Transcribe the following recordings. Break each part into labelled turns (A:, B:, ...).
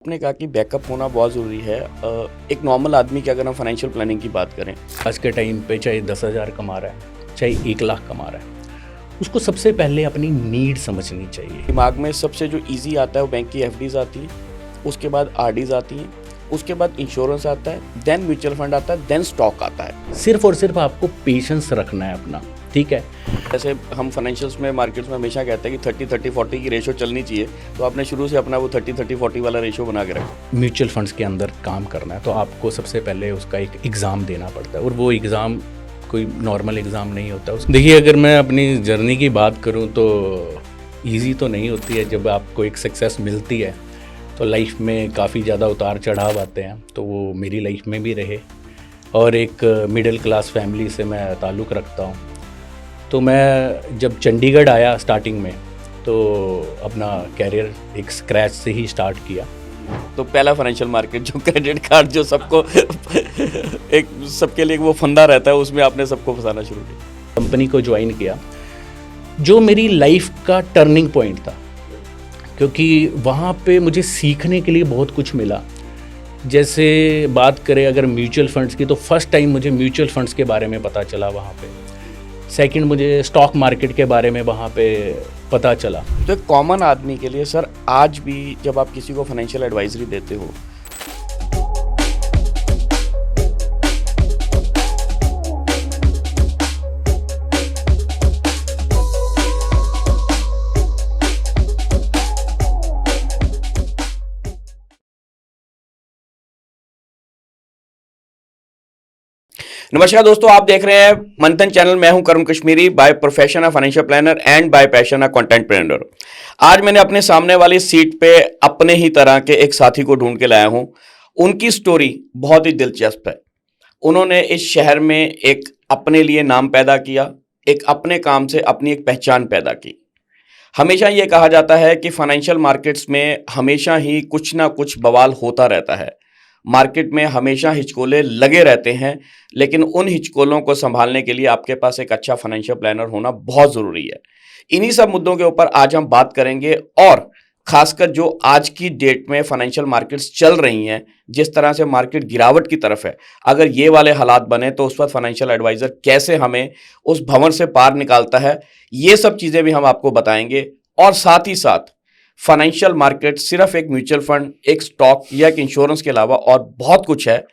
A: आपने कहा कि बैकअप होना बहुत ज़रूरी है। एक नॉर्मल आदमी की अगर हम फाइनेंशियल प्लानिंग की बात करें,
B: आज के टाइम पे चाहे 10,000 कमा रहा है चाहे 1 लाख कमा रहा है, उसको सबसे पहले अपनी नीड समझनी चाहिए।
A: दिमाग में सबसे जो इजी आता है वो बैंक की एफडीज आती हैं, उसके बाद आरडीज आती हैं, उसके बाद इंश्योरेंस आता है, देन म्यूचुअल फंड आता है, देन स्टॉक आता है।
B: सिर्फ और सिर्फ आपको पेशेंस रखना है अपना, ठीक है।
A: जैसे हम फाइनेंशियल्स में मार्केट्स में हमेशा कहते हैं कि 30-30-40 की रेशो चलनी चाहिए, तो आपने शुरू से अपना वो 30-30-40 वाला रेशो बना के रखा।
B: म्यूचुअल फंड्स के अंदर काम करना है तो आपको सबसे पहले उसका एक एग्ज़ाम देना पड़ता है, और वो एग्ज़ाम कोई नॉर्मल एग्ज़ाम नहीं होता। देखिए, अगर मैं अपनी जर्नी की बात करूँ तो ईजी तो नहीं होती है। जब आपको एक सक्सेस मिलती है तो लाइफ में काफ़ी ज़्यादा उतार चढ़ाव आते हैं, तो वो मेरी लाइफ में भी रहे। और एक मिडिल क्लास फैमिली से मैं ताल्लुक़ रखता हूँ, तो मैं जब चंडीगढ़ आया स्टार्टिंग में तो अपना कैरियर एक स्क्रैच से ही स्टार्ट किया।
A: तो पहला फाइनेंशियल मार्केट जो क्रेडिट कार्ड जो सबको एक सबके लिए वो फंदा रहता है, उसमें आपने सबको फंसाना शुरू किया।
B: कंपनी को ज्वाइन किया जो मेरी लाइफ का टर्निंग पॉइंट था, क्योंकि वहाँ पे मुझे सीखने के लिए बहुत कुछ मिला। जैसे बात करें अगर म्यूचुअल फंड्स की, तो फर्स्ट टाइम मुझे म्यूचुअल फंड्स के बारे में पता चला वहाँ पे। सेकंड, मुझे स्टॉक मार्केट के बारे में वहाँ पे पता चला।
A: तो एक कॉमन आदमी के लिए सर, आज भी जब आप किसी को फाइनेंशियल एडवाइजरी देते हो, नमस्कार दोस्तों, आप देख रहे हैं मंथन चैनल। मैं हूं Karun Kashmiri, by profession a financial planner and by passion a contentpreneur. आज मैंने अपने सामने वाली सीट पे अपने ही तरह के एक साथी को ढूंढ के लाया हूं। उनकी स्टोरी बहुत ही दिलचस्प है। उन्होंने इस शहर में एक अपने लिए नाम पैदा किया, एक अपने काम से अपनी एक पहचान पैदा की। हमेशा ये कहा जाता है कि फाइनेंशियल मार्केट्स में हमेशा ही कुछ ना कुछ बवाल होता रहता है। मार्केट में हमेशा हिचकोले लगे रहते हैं, लेकिन उन हिचकोलों को संभालने के लिए आपके पास एक अच्छा फाइनेंशियल प्लानर होना बहुत ज़रूरी है। इन्हीं सब मुद्दों के ऊपर आज हम बात करेंगे, और खासकर जो आज की डेट में फाइनेंशियल मार्केट्स चल रही हैं, जिस तरह से मार्केट गिरावट की तरफ है, अगर ये वाले हालात बने तो उस वक्त फाइनेंशियल एडवाइज़र कैसे हमें उस भंवर से पार निकालता है, ये सब चीज़ें भी हम आपको बताएंगे। और साथ ही साथ फाइनेंशियल मार्केट सिर्फ एक म्यूचुअल फंड, एक स्टॉक या एक इंश्योरेंस के अलावा और बहुत कुछ है।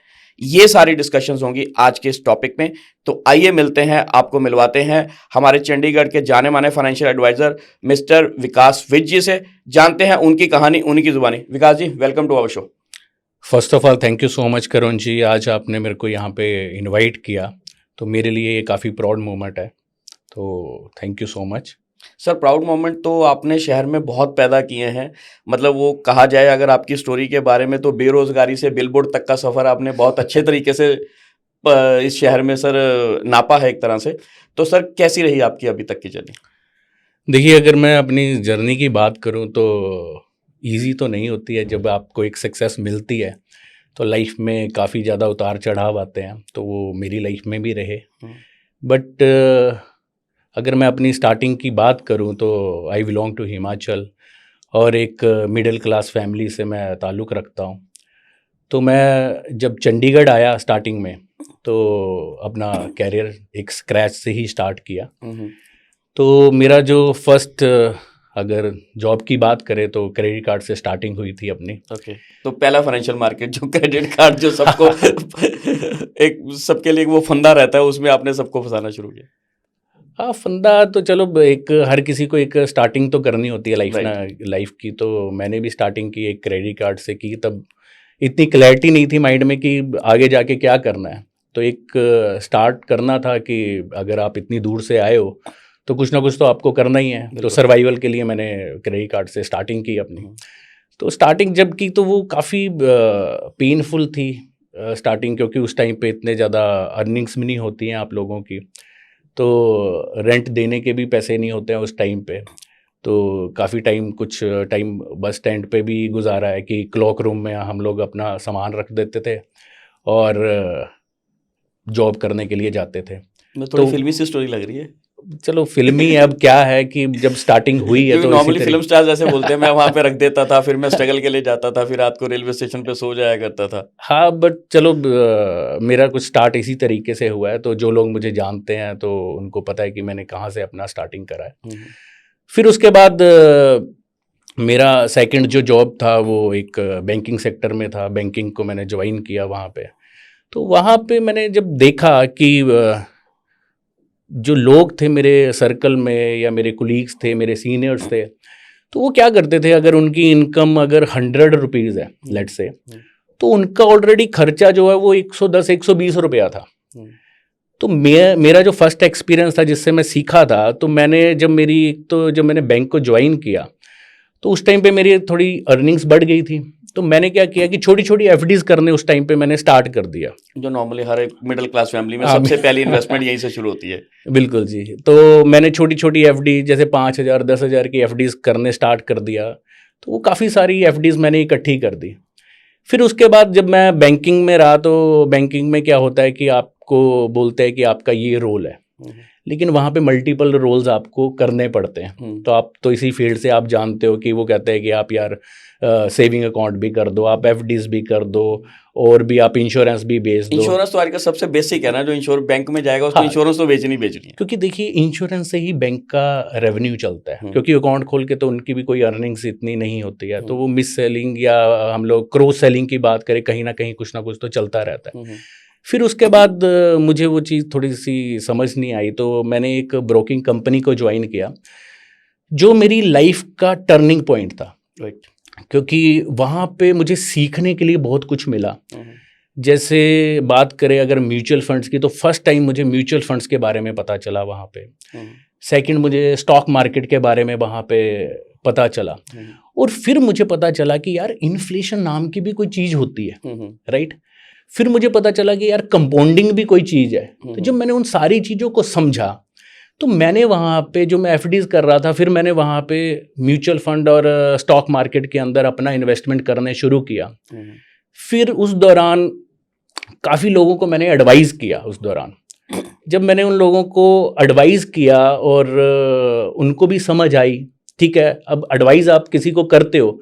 A: ये सारी डिस्कशंस होंगी आज के इस टॉपिक में। तो आइए मिलते हैं, आपको मिलवाते हैं हमारे चंडीगढ़ के जाने माने financial advisor mister Vikas Vij ji से। जानते हैं उनकी कहानी, उन्हीं की जुबानी। Vikas ji, welcome to our show.
B: First of all thank you so much Karun ji, आज आपने मेरे को यहाँ पे इनवाइट किया, तो मेरे लिए ये काफ़ी प्राउड मोमेंट है, तो thank you so much.
A: Sir, proud moment तो आपने शहर में बहुत पैदा किए हैं। मतलब वो कहा जाए अगर आपकी स्टोरी के बारे में, तो बेरोजगारी से बिलबोर्ड तक का सफ़र आपने बहुत अच्छे तरीके से इस शहर में सर नापा है एक तरह से। तो सर, कैसी रही आपकी अभी तक की जर्नी?
B: देखिए, अगर मैं अपनी जर्नी की बात करूं तो इजी तो नहीं होती है। जब आपको एक सक्सेस मिलती है तो लाइफ में काफ़ी ज़्यादा उतार चढ़ाव आते हैं, तो वो मेरी लाइफ में भी रहे। बट अगर मैं अपनी स्टार्टिंग की बात करूं तो आई बिलोंग टू हिमाचल, और एक मिडिल क्लास फैमिली से मैं ताल्लुक़ रखता हूं। तो मैं जब चंडीगढ़ आया स्टार्टिंग में तो अपना कैरियर एक स्क्रैच से ही स्टार्ट किया। तो मेरा जो फर्स्ट अगर जॉब की बात करें तो क्रेडिट कार्ड से स्टार्टिंग हुई थी अपनी।
A: ओके। तो पहला फाइनेंशियल मार्केट जो क्रेडिट कार्ड जो सबको एक सबके लिए वो फंदा रहता है, उसमें आपने सबको फंसाना शुरू किया।
B: हाँ, फंदा तो चलो, एक हर किसी को एक स्टार्टिंग तो करनी होती है लाइफ की। तो मैंने भी स्टार्टिंग की एक क्रेडिट कार्ड से की। तब इतनी क्लैरिटी नहीं थी माइंड में कि आगे जाके क्या करना है, तो एक स्टार्ट करना था कि अगर आप इतनी दूर से आए हो तो कुछ ना कुछ तो आपको करना ही है। तो सर्वाइवल के लिए मैंने क्रेडिट कार्ड से स्टार्टिंग की अपनी। तो स्टार्टिंग जब की तो वो काफ़ी पेनफुल थी स्टार्टिंग, क्योंकि उस टाइम पे इतने ज़्यादा अर्निंग्स भी नहीं होती हैं आप लोगों की, तो रेंट देने के भी पैसे नहीं होते हैं उस टाइम पे। तो काफ़ी टाइम, कुछ टाइम बस स्टैंड पे भी गुजारा है कि क्लॉक रूम में हम लोग अपना सामान रख देते थे और जॉब करने के लिए जाते थे।
A: मैं थोड़ी फिल्मी सी स्टोरी लग रही है।
B: चलो फिल्मी अब क्या है कि जब स्टार्टिंग हुई है तो
A: नॉर्मली फिल्म स्टार्स ऐसे बोलते हैं, मैं वहां पे रख देता था, फिर मैं स्ट्रगल के लिए जाता था, फिर रात को रेलवे स्टेशन पे सो जाया करता था।
B: हाँ बट चलो मेरा कुछ स्टार्ट इसी तरीके से हुआ है, तो जो लोग मुझे जानते हैं तो उनको पता है कि मैंने कहाँ से अपना स्टार्टिंग करा है। फिर उसके बाद मेरा सेकंड जो जॉब था वो एक बैंकिंग सेक्टर में था। बैंकिंग को मैंने ज्वाइन किया वहाँ पे। तो वहाँ पे मैंने जब देखा कि जो लोग थे मेरे सर्कल में या मेरे कुलीग्स थे, मेरे सीनियर्स थे, तो वो क्या करते थे, अगर उनकी इनकम अगर 100 रुपीज़ है लेट से, तो उनका ऑलरेडी खर्चा जो है वो 110-120 रुपया था। तो मेरा जो फर्स्ट एक्सपीरियंस था जिससे मैं सीखा था, तो मैंने जब मैंने बैंक को ज्वाइन किया तो उस टाइम पे मेरी थोड़ी अर्निंग्स बढ़ गई थी। तो मैंने क्या किया कि छोटी छोटी एफडीज करने उस टाइम पे मैंने स्टार्ट कर दिया,
A: जो नॉर्मली हर एक मिडिल क्लास फैमिली में सबसे पहली इन्वेस्टमेंट यहीं से शुरू होती है।
B: बिल्कुल जी। तो मैंने छोटी छोटी एफडी जैसे 5,000 10,000 की एफडीज करने स्टार्ट कर दिया। तो वो काफ़ी सारी एफडीज मैंने इकट्ठी कर दी। फिर उसके बाद जब मैं बैंकिंग में रहा, तो बैंकिंग में क्या होता है कि आपको बोलते हैं कि आपका ये रोल है, लेकिन वहाँ पे मल्टीपल रोल्स आपको करने पड़ते हैं। तो आप तो इसी फील्ड से आप जानते हो कि वो कहते हैं कि आप यार सेविंग अकाउंट भी कर दो, आप एफडीज भी कर दो, और भी आप इंश्योरेंस भी बेच दो।
A: इंश्योरेंस तो आज का सबसे बेसिक है ना, जो इंश्योर बैंक में जाएगा उसको इंश्योरेंस तो बेचनी है।
B: क्योंकि देखिए इंश्योरेंस से ही बैंक का रेवेन्यू चलता है, क्योंकि अकाउंट खोल के तो उनकी भी कोई अर्निंग्स इतनी नहीं होती है। तो वो मिस सेलिंग या हम लोग क्रॉस सेलिंग की बात करें, कहीं ना कहीं कुछ ना कुछ तो चलता रहता है। फिर उसके बाद मुझे वो चीज़ थोड़ी सी समझ नहीं आई, तो मैंने एक ब्रोकिंग कंपनी को ज्वाइन किया, जो मेरी लाइफ का टर्निंग पॉइंट था। क्योंकि वहाँ पे मुझे सीखने के लिए बहुत कुछ मिला। जैसे बात करें अगर म्यूचुअल फंड्स की, तो फर्स्ट टाइम मुझे म्यूचुअल फंड्स के बारे में पता चला वहाँ पे। सेकंड मुझे स्टॉक मार्केट के बारे में वहाँ पे पता चला। और फिर मुझे पता चला कि यार इन्फ्लेशन नाम की भी कोई चीज़ होती है, राइट। फिर मुझे पता चला कि यार कंपाउंडिंग भी कोई चीज़ है। तो जब मैंने उन सारी चीज़ों को समझा, तो मैंने वहाँ पे जो मैं एफडीज कर रहा था, फिर मैंने वहाँ पे म्यूचुअल फंड और स्टॉक मार्केट के अंदर अपना इन्वेस्टमेंट करने शुरू किया। फिर उस दौरान काफ़ी लोगों को मैंने एडवाइस किया। उस दौरान जब मैंने उन लोगों को एडवाइस किया और उनको भी समझ आई, ठीक है, अब एडवाइस आप किसी को करते हो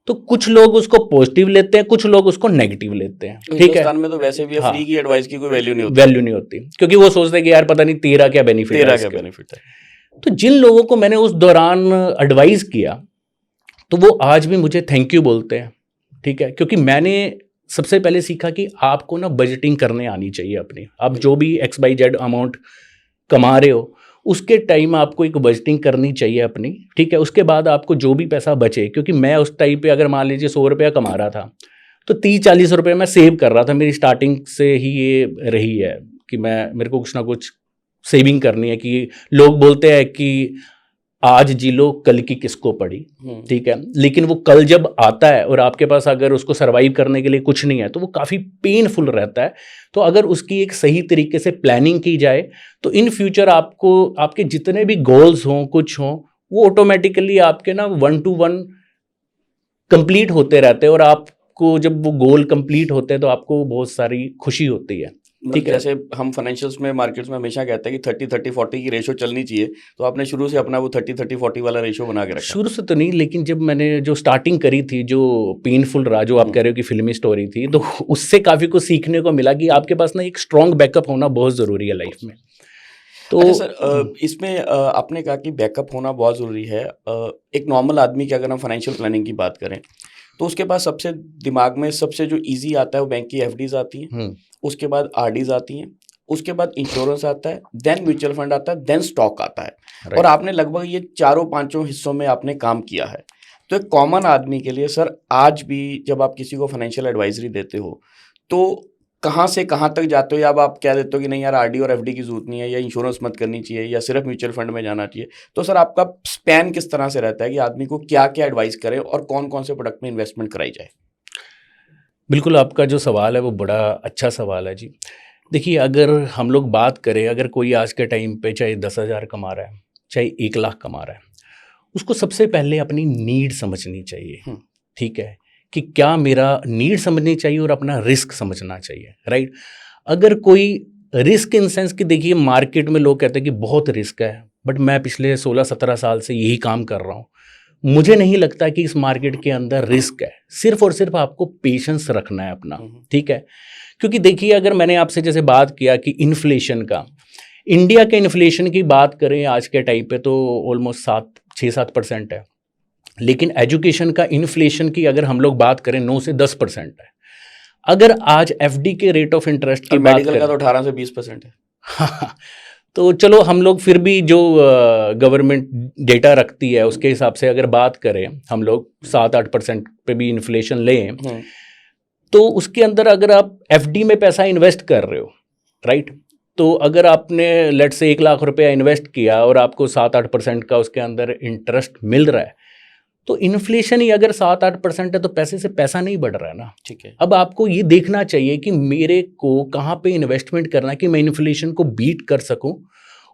B: तो कुछ लोग उसको पॉजिटिव लेते हैं, कुछ लोग उसको नेगेटिव लेते हैं, ठीक है।
A: हिंदुस्तान में तो वैसे भी फ्री की एडवाइस की कोई वैल्यू नहीं होती,
B: क्योंकि वो सोचते हैं कि यार पता नहीं तेरा क्या बेनिफिट है। तो जिन लोगों को मैंने उस दौरान एडवाइस किया, तो वो आज भी मुझे थैंक यू बोलते हैं, ठीक है। क्योंकि मैंने सबसे पहले सीखा कि आपको ना बजटिंग करने आनी चाहिए अपनी। आप जो भी XYZ अमाउंट कमा रहे हो, उसके टाइम आपको एक बजटिंग करनी चाहिए अपनी, ठीक है। उसके बाद आपको जो भी पैसा बचे, क्योंकि मैं उस टाइम पे अगर मान लीजिए 100 रुपया कमा रहा था, तो 30-40 रुपये मैं सेव कर रहा था। मेरी स्टार्टिंग से ही ये रही है कि मेरे को कुछ ना कुछ सेविंग करनी है। कि लोग बोलते हैं कि आज जी लो कल की किसको पड़ी, ठीक है। लेकिन वो कल जब आता है और आपके पास अगर उसको सरवाइव करने के लिए कुछ नहीं है, तो वो काफ़ी पेनफुल रहता है। तो अगर उसकी एक सही तरीके से प्लानिंग की जाए, तो इन फ्यूचर आपको आपके जितने भी गोल्स हों, कुछ हों, वो ऑटोमेटिकली आपके ना 1 to 1 कंप्लीट होते रहते हैं। और आपको जब वो गोल कंप्लीट होते हैं तो आपको बहुत सारी खुशी होती है, ठीक है।
A: जैसे हम फाइनेंशियल्स में, मार्केट्स में हमेशा कहते हैं कि 30-30-40 की रेशो चलनी चाहिए। तो आपने शुरू से अपना वो 30-30-40 वाला रेशो बना के रखा?
B: शुरू से तो नहीं, लेकिन जब मैंने जो स्टार्टिंग करी थी, जो पेनफुल रहा, जो आप कह रहे हो कि फिल्मी स्टोरी थी, तो उससे काफ़ी कुछ सीखने को मिला कि आपके पास ना एक स्ट्रॉन्ग बैकअप होना बहुत ज़रूरी है लाइफ में। तो
A: अच्छा सर, इसमें आपने कहा कि बैकअप होना बहुत ज़रूरी है। एक नॉर्मल आदमी की अगर हम फाइनेंशियल प्लानिंग की बात करें, तो उसके पास सबसे दिमाग में सबसे जो ईजी आता है वो बैंक की एफडीज आती हैं, उसके बाद आरडीज आती हैं, उसके बाद इंश्योरेंस आता है, देन म्यूचुअल फंड आता है, देन स्टॉक आता है। और आपने लगभग ये 4-5 हिस्सों में आपने काम किया है। तो एक कॉमन आदमी के लिए सर, आज भी जब आप किसी को फाइनेंशियल एडवाइजरी देते हो, तो कहाँ से कहाँ तक जाते हो? या अब आप क्या देते हो कि नहीं यार आरडी और एफडी की जरूरत नहीं है, या इंश्योरेंस मत करनी चाहिए, या सिर्फ म्यूचुअल फंड में जाना चाहिए? तो सर आपका स्पैन किस तरह से रहता है कि आदमी को क्या क्या एडवाइस करें और कौन कौन से प्रोडक्ट में इन्वेस्टमेंट कराई जाए?
B: बिल्कुल, आपका जो सवाल है वो बड़ा अच्छा सवाल है जी। देखिए, अगर हम लोग बात करें, अगर कोई आज के टाइम पे चाहे 10,000 कमा रहा है, चाहे 1 लाख कमा रहा है, उसको सबसे पहले अपनी नीड समझनी चाहिए, ठीक है। कि क्या मेरा नीड समझनी चाहिए और अपना रिस्क समझना चाहिए, राइट। अगर कोई रिस्क इन सेंस कि देखिए मार्केट में लोग कहते हैं कि बहुत रिस्क है, बट मैं पिछले 16-17 साल से यही काम कर रहा हूँ, मुझे नहीं लगता कि इस मार्केट के अंदर रिस्क है। सिर्फ और सिर्फ आपको पेशेंस रखना है अपना, ठीक है। क्योंकि देखिए अगर मैंने आपसे जैसे बात किया कि इन्फ्लेशन का, इंडिया के इन्फ्लेशन की बात करें आज के टाइम पे तो ऑलमोस्ट 6-7% है, लेकिन एजुकेशन का इन्फ्लेशन की अगर हम लोग बात करें 9 से 10% है। अगर आज एफडी के रेट ऑफ इंटरेस्ट की बात
A: मेडिकल
B: करें
A: का तो 18 से 20% है।
B: हाँ, तो चलो हम लोग फिर भी जो गवर्नमेंट डेटा रखती है उसके हिसाब से अगर बात करें, हम लोग 7-8% पे भी इन्फ्लेशन लें, तो उसके अंदर अगर आप एफडी में पैसा इन्वेस्ट कर रहे हो, राइट, तो अगर आपने लेट से 1 लाख रुपया इन्वेस्ट किया और आपको 7-8% का उसके अंदर इंटरेस्ट मिल रहा है, तो इन्फ्लेशन ही अगर 7-8% है तो पैसे से पैसा नहीं बढ़ रहा है ना।
A: ठीक है।
B: अब आपको ये देखना चाहिए कि मेरे को कहाँ पे इन्वेस्टमेंट करना है कि मैं इन्फ्लेशन को बीट कर सकूं,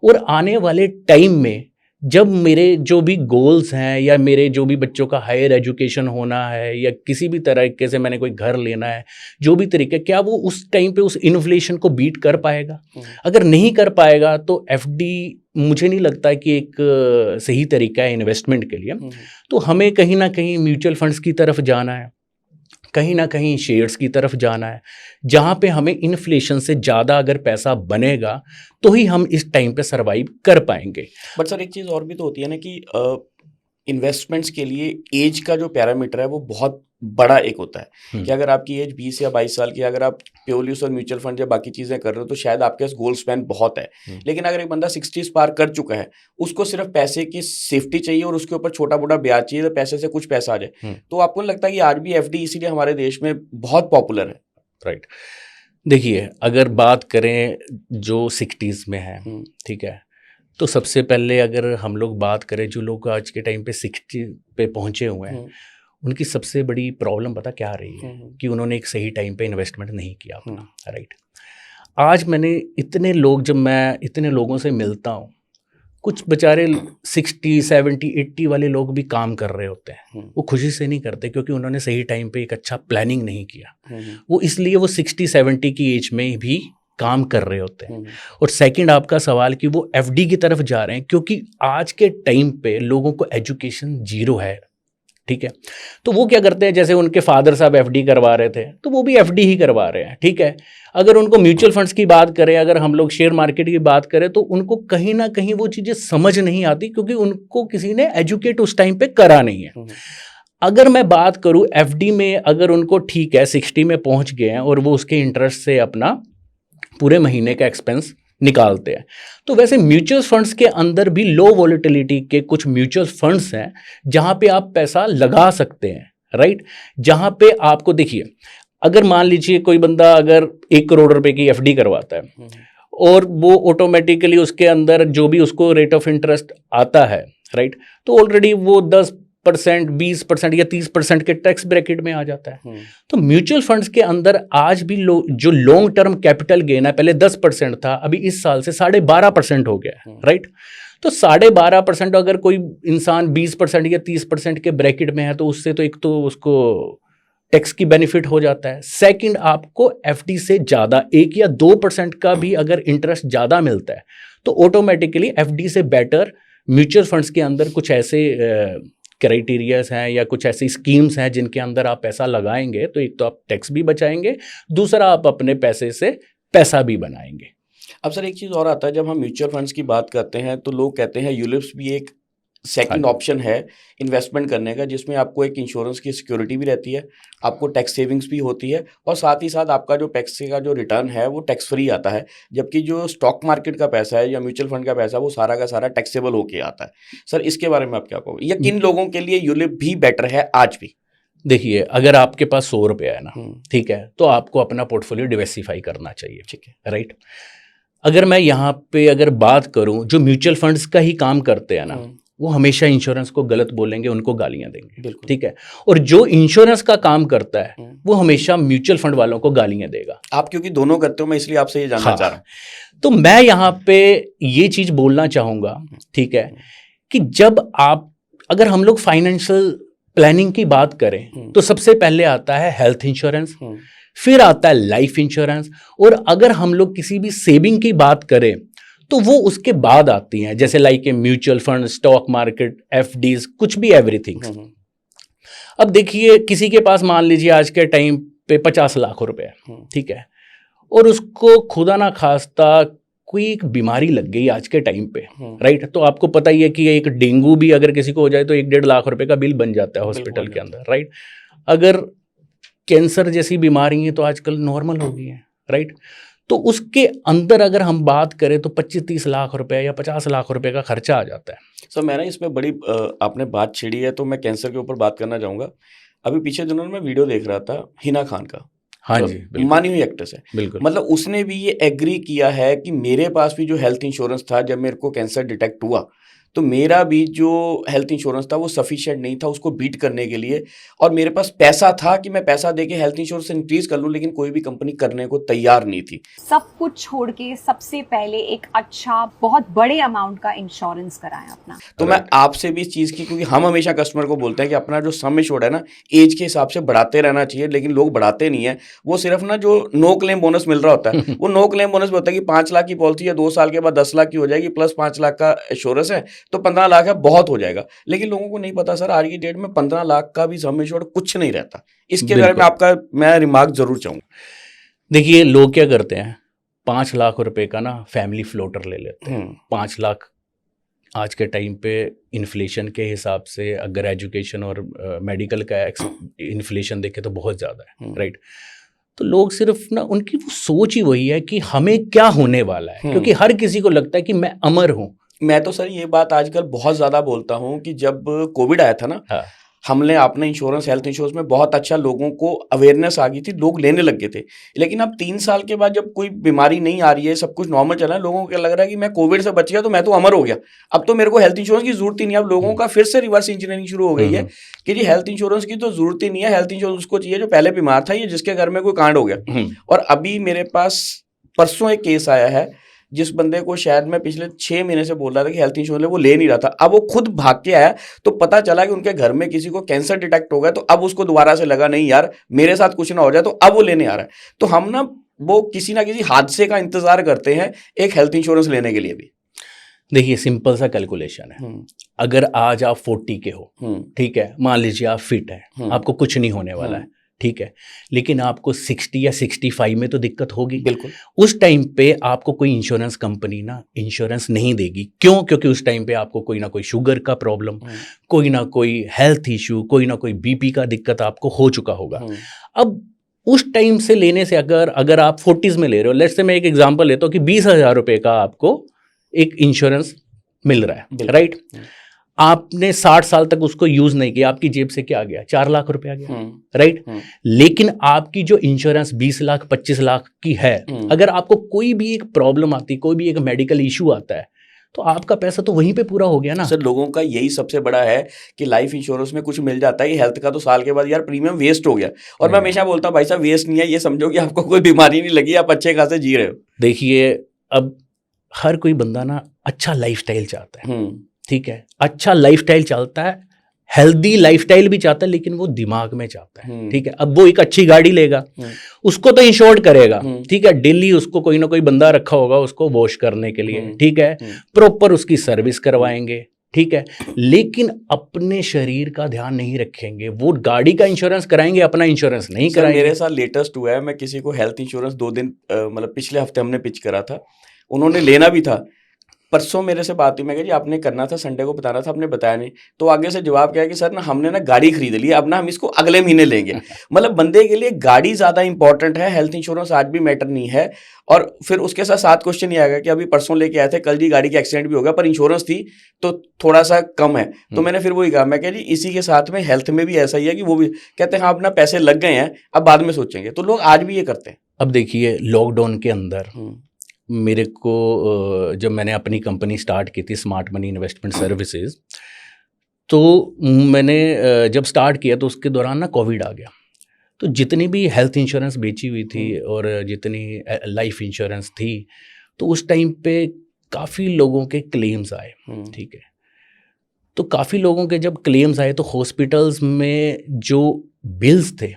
B: और आने वाले टाइम में जब मेरे जो भी गोल्स हैं या मेरे जो भी बच्चों का हायर एजुकेशन होना है या किसी भी तरीके से मैंने कोई घर लेना है, जो भी तरीके, क्या वो उस टाइम पे उस इन्फ्लेशन को बीट कर पाएगा? अगर नहीं कर पाएगा तो एफडी मुझे नहीं लगता कि एक सही तरीका है इन्वेस्टमेंट के लिए। तो हमें कहीं ना कहीं म्यूचुअल फंड्स की तरफ जाना है, कहीं ना कहीं शेयर्स की तरफ जाना है, जहाँ पे हमें इन्फ्लेशन से ज़्यादा अगर पैसा बनेगा तो ही हम इस टाइम पे सरवाइव कर पाएंगे।
A: बट सर एक चीज़ और भी तो होती है ना कि इन्वेस्टमेंट्स के लिए एज का जो पैरामीटर है वो बहुत बड़ा एक होता है कि अगर आपकी एज 20 या 22 साल की, अगर आप प्योरली और म्यूचुअल फंड या बाकी चीज़ें कर रहे हो तो शायद आपके पास गोल स्पैन बहुत है। लेकिन अगर एक बंदा 60 पार कर चुका है, उसको सिर्फ पैसे की सेफ्टी चाहिए और उसके ऊपर छोटा मोटा ब्याज चाहिए, तो पैसे से कुछ पैसा आ जाए, तो आपको लगता है कि आज भी एफडी इसीलिए हमारे देश में बहुत पॉपुलर है?
B: राइट, देखिए अगर बात करें जो 60s में है, ठीक है, तो सबसे पहले अगर हम लोग बात करें जो लोग आज के टाइम पे 60 पे पहुंचे हुए हैं, उनकी सबसे बड़ी प्रॉब्लम पता क्या रही है कि उन्होंने एक सही टाइम पे इन्वेस्टमेंट नहीं किया अपना, राइट। आज मैंने इतने लोग, जब मैं इतने लोगों से मिलता हूँ, कुछ बेचारे 60, 70, 80 वाले लोग भी काम कर रहे होते हैं, वो खुशी से नहीं करते क्योंकि उन्होंने सही टाइम पे एक अच्छा प्लानिंग नहीं किया, वो इसलिए वो 60-70 की एज में भी काम कर रहे होते हैं। और सेकंड आपका सवाल कि वो एफडी की तरफ जा रहे हैं क्योंकि आज के टाइम पे लोगों को एजुकेशन जीरो है, ठीक है, तो वो क्या करते हैं, जैसे उनके फादर साहब एफडी करवा रहे थे तो वो भी एफडी ही करवा रहे हैं, ठीक है। अगर उनको म्यूचुअल फंड्स की बात करें, अगर हम लोग शेयर मार्केट की बात करें, तो उनको कहीं ना कहीं वो चीज़ें समझ नहीं आती क्योंकि उनको किसी ने एजुकेट उस टाइम पे करा नहीं है। अगर मैं बात करूं एफडी में, अगर उनको ठीक है 60 में पहुंच गए हैं और वो उसके इंटरेस्ट से अपना पूरे महीने का एक्सपेंस निकालते हैं, तो वैसे म्यूचुअल फंड्स के अंदर भी लो वॉलेटिलिटी के कुछ म्यूचुअल फंड्स हैं जहां पे आप पैसा लगा सकते हैं, राइट, जहां पे आपको देखिए, अगर मान लीजिए कोई बंदा अगर 1 करोड़ रुपए की एफडी करवाता है और वो ऑटोमेटिकली उसके अंदर जो भी उसको रेट ऑफ इंटरेस्ट आता है, राइट, तो ऑलरेडी वो 10%, 20% या 30% के टैक्स ब्रैकेट में आ जाता है। तो म्यूचुअल फंड्स के अंदर आज भी जो लॉन्ग टर्म कैपिटल गेन है, पहले 10% था, अभी इस साल से 12.5% हो गया है, राइट। तो 12.5% अगर कोई इंसान 20% या 30% के ब्रैकेट में है तो उससे तो एक तो उसको टैक्स की बेनिफिट हो जाता है, सेकंड आपको एफडी से ज़्यादा 1 या 2% का भी अगर इंटरेस्ट ज़्यादा मिलता है तो ऑटोमेटिकली एफडी से बेटर म्यूचुअल फंड्स के अंदर कुछ ऐसे क्राइटेरियाज हैं या कुछ ऐसी स्कीम्स हैं जिनके अंदर आप पैसा लगाएंगे तो एक तो आप टैक्स भी बचाएंगे, दूसरा आप अपने पैसे से पैसा भी बनाएंगे।
A: अब सर एक चीज़ और आता है, जब हम म्यूचुअल फंड्स की बात करते हैं तो लोग कहते हैं यूलिप्स भी एक सेकंड ऑप्शन है इन्वेस्टमेंट करने का, जिसमें आपको एक इंश्योरेंस की सिक्योरिटी भी रहती है, आपको टैक्स सेविंग्स भी होती है और साथ ही साथ आपका जो टैक्स का जो रिटर्न है वो टैक्स फ्री आता है, जबकि जो स्टॉक मार्केट का पैसा है या म्यूचुअल फंड का पैसा वो सारा का सारा टैक्सेबल होके आता है। सर इसके बारे में आप क्या कहोगे, या किन लोगों के लिए यूलिप भी बेटर है आज भी?
B: देखिए अगर आपके पास 100 रुपया है ना, ठीक है, तो आपको अपना पोर्टफोलियो डिवर्सिफाई करना चाहिए, ठीक है, राइट। अगर मैं यहाँ पे अगर बात करूँ जो म्यूचुअल फंड्स का ही काम करते हैं ना, वो हमेशा इंश्योरेंस को गलत बोलेंगे, उनको गालियां देंगे, ठीक है, और जो इंश्योरेंस का काम करता है वो हमेशा म्यूचुअल फंड वालों को गालियां देगा।
A: आप क्योंकि दोनों करते हो, मैं इसलिए आपसे ये जानना चाह रहा हूं।
B: तो मैं यहाँ पे ये चीज बोलना चाहूंगा, ठीक है, कि जब आप, अगर हम लोग फाइनेंशियल प्लानिंग की बात करें तो सबसे पहले आता है हेल्थ इंश्योरेंस, फिर आता है लाइफ इंश्योरेंस, और अगर हम लोग किसी भी सेविंग की बात करें तो वो उसके बाद आती हैं, जैसे like a mutual fund, stock market, FDs, कुछ भी, एवरीथिंग। अब देखिए किसी के पास मान लीजिए आज के टाइम पे 50 लाख रुपए है, ठीक है, और उसको खुदा ना खास्ता कोई एक बीमारी लग गई आज के टाइम पे, राइट, तो आपको पता ही है कि एक डेंगू भी अगर किसी को हो जाए तो 1-1.5 लाख रुपए का बिल बन जाता है हॉस्पिटल के अंदर, राइट। अगर कैंसर जैसी बीमारी है तो आजकल नॉर्मल हो गई है, राइट। तो उसके अंदर अगर हम बात करें तो 25-30 लाख रुपए या 50 लाख रुपए का खर्चा आ जाता है।
A: सर मैं ना इसमें बड़ी आपने बात छेड़ी है तो मैं कैंसर के ऊपर बात करना चाहूँगा। अभी पीछे दिनों में मैं वीडियो देख रहा था हिना खान का,
B: हाँ जी, बिल्कुल,
A: मानी हुई एक्ट्रेस है,
B: बिल्कुल,
A: मतलब उसने भी ये एग्री किया है कि मेरे पास भी जो हेल्थ इंश्योरेंस था जब मेरे को कैंसर डिटेक्ट हुआ तो मेरा भी जो हेल्थ इंश्योरेंस था वो सफिशिएंट नहीं था उसको बीट करने के लिए, और मेरे पास पैसा था कि मैं पैसा देके हेल्थ इंश्योरेंस इंक्रीज कर लूं, लेकिन कोई भी कंपनी करने को तैयार नहीं थी।
C: सब कुछ छोड़ के सबसे पहले एक अच्छा बहुत बड़े अमाउंट का इंश्योरेंस कराएं अपना।
A: तो मैं आपसे भी इस चीज़ की, क्योंकि हम हमेशा कस्टमर को बोलते हैं कि अपना जो सम एश्योर्ड है ना एज के हिसाब से बढ़ाते रहना चाहिए, लेकिन लोग बढ़ाते नहीं है। वो सिर्फ ना जो नो क्लेम बोनस मिल रहा होता है वो नो क्लेम बोनस में होता है कि 5 लाख की पॉलिसी है, 2 साल के बाद 10 लाख की हो जाएगी, प्लस 5 लाख का इंश्योरेंस है तो 15 लाख है, बहुत हो जाएगा। लेकिन लोगों को नहीं पता सर आज की डेट में 15 लाख का भी सम एश्योर्ड कुछ नहीं रहता। इसके बारे में आपका मैं रिमार्क जरूर चाहूँगा।
B: देखिए लोग क्या करते हैं, 5 लाख रुपए का ना फैमिली फ्लोटर ले लेते हैं। 5 लाख आज के टाइम पे इन्फ्लेशन के हिसाब से अगर एजुकेशन और मेडिकल का इन्फ्लेशन देखें तो बहुत ज़्यादा है, राइट। तो लोग सिर्फ ना उनकी वो सोच ही वही है कि हमें क्या होने वाला है, क्योंकि हर किसी को लगता है कि मैं अमर हूँ।
A: मैं तो सर ये बात आजकल बहुत ज़्यादा बोलता हूँ कि जब कोविड आया था ना,
B: हाँ,
A: हमने अपने इंश्योरेंस, हेल्थ इंश्योरेंस में बहुत अच्छा लोगों को अवेयरनेस आ गई थी, लोग लेने लग गए थे। लेकिन अब 3 साल के बाद जब कोई बीमारी नहीं आ रही है, सब कुछ नॉर्मल चल रहा है, लोगों को क्या लग रहा है कि मैं कोविड से बच गया तो मैं तो अमर हो गया, अब तो मेरे को हेल्थ इंश्योरेंस की जरूरत ही नहीं है। अब लोगों का फिर से रिवर्स इंजीनियरिंग शुरू हो गई है कि जी हेल्थ इंश्योरेंस की तो जरूरत ही नहीं है, हेल्थ इंश्योरेंस उसको चाहिए जो पहले बीमार था, ये जिसके घर में कोई कांड हो गया। और अभी मेरे पास परसों एक केस आया है जिस बंदे को शायद मैं पिछले 6 महीने से बोल रहा था कि हेल्थ इंश्योरेंस वो ले नहीं रहा था, अब वो खुद भाग के आया तो पता चला कि उनके घर में किसी को कैंसर डिटेक्ट हो गया, तो अब उसको दोबारा से लगा नहीं यार मेरे साथ कुछ ना हो जाए, तो अब वो लेने आ रहा है। तो हम ना वो किसी ना किसी हादसे का इंतजार करते हैं एक हेल्थ इंश्योरेंस लेने के लिए भी।
B: देखिए सिंपल सा कैलकुलेशन है, अगर आज आप 40 के हो, ठीक है, मान लीजिए आप फिट है, आपको कुछ नहीं होने वाला है, ठीक है, लेकिन आपको 60 या 65 में तो दिक्कत होगी।
A: बिल्कुल,
B: उस टाइम पे आपको कोई इंश्योरेंस कंपनी ना इंश्योरेंस नहीं देगी। क्यों? क्योंकि उस टाइम पे आपको कोई ना कोई शुगर का प्रॉब्लम, कोई ना कोई हेल्थ इशू, कोई ना कोई बीपी का दिक्कत आपको हो चुका होगा। अब उस टाइम से लेने से अगर आप 40s में ले रहे हो, लेट्स से मैं एक एग्जांपल लेता हूँ कि 20,000 रुपये का आपको एक इंश्योरेंस मिल रहा है, राइट। आपने 60 साल तक उसको यूज नहीं किया, आपकी जेब से क्या आ गया? 4 लाख रुपए आ गया, राइट। लेकिन आपकी जो इंश्योरेंस 20 लाख 25 लाख की है, अगर आपको कोई भी एक प्रॉब्लम आती, कोई भी एक मेडिकल इशू आता है, तो आपका पैसा तो वहीं पे पूरा हो गया ना।
A: सर लोगों का यही सबसे बड़ा है कि लाइफ इंश्योरेंस में कुछ मिल जाता है, हेल्थ का तो साल के बाद यार प्रीमियम वेस्ट हो गया। और मैं हमेशा बोलता हूँ भाई साहब वेस्ट नहीं है, ये समझो कि आपको कोई बीमारी नहीं लगी, आप अच्छे खासे जी रहे हो।
B: देखिए अब हर कोई बंदा ना अच्छा लाइफस्टाइल चाहता है, ठीक है, अच्छा लाइफस्टाइल चाहता है, हेल्दी लाइफस्टाइल भी चाहता है, लेकिन वो दिमाग में चाहता है, ठीक है। अब वो एक अच्छी गाड़ी लेगा, उसको तो इंश्योर्ड करेगा, ठीक है, डेली उसको कोई ना कोई बंदा रखा होगा उसको वॉश करने के लिए, ठीक है, प्रॉपर उसकी सर्विस करवाएंगे, ठीक है, लेकिन अपने शरीर का ध्यान नहीं रखेंगे। वो गाड़ी का इंश्योरेंस कराएंगे, अपना इंश्योरेंस नहीं कराएंगे।
A: मेरे साथ लेटेस्ट हुआ है, मैं किसी को हेल्थ इंश्योरेंस 2 दिन मतलब पिछले हफ्ते हमने पिच करा था, उन्होंने लेना भी था। परसों मेरे से बात हुई, मैं कहा जी आपने करना था, संडे को बताना था, आपने बताया नहीं। तो आगे से जवाब क्या है कि सर ना हमने ना गाड़ी खरीद ली, अब ना हम इसको अगले महीने लेंगे। मतलब बंदे के लिए गाड़ी ज़्यादा इंपॉर्टेंट है, हेल्थ इंश्योरेंस आज भी मैटर नहीं है। और फिर उसके साथ 7 क्वेश्चन ये आएगा कि अभी परसों लेके आए थे, कल जी गाड़ी की एक्सीडेंट भी हो गया, पर इंश्योरेंस थी तो थोड़ा सा कम है। तो मैंने फिर वही कहा, मैं कहा जी इसी के साथ में हेल्थ में भी ऐसा ही है कि वो भी कहते हैं हाँ अपना पैसे लग गए हैं, अब बाद में सोचेंगे। तो लोग आज भी ये करते हैं।
B: अब देखिए लॉकडाउन के अंदर मेरे को जब मैंने अपनी कंपनी स्टार्ट की थी स्मार्ट मनी इन्वेस्टमेंट सर्विसेज, तो मैंने जब स्टार्ट किया तो उसके दौरान ना कोविड आ गया। तो जितनी भी हेल्थ इंश्योरेंस बेची हुई थी और जितनी लाइफ इंश्योरेंस थी, तो उस टाइम पे काफ़ी लोगों के क्लेम्स आए, ठीक है। तो काफ़ी लोगों के जब क्लेम्स आए तो हॉस्पिटल्स में जो बिल्स थे,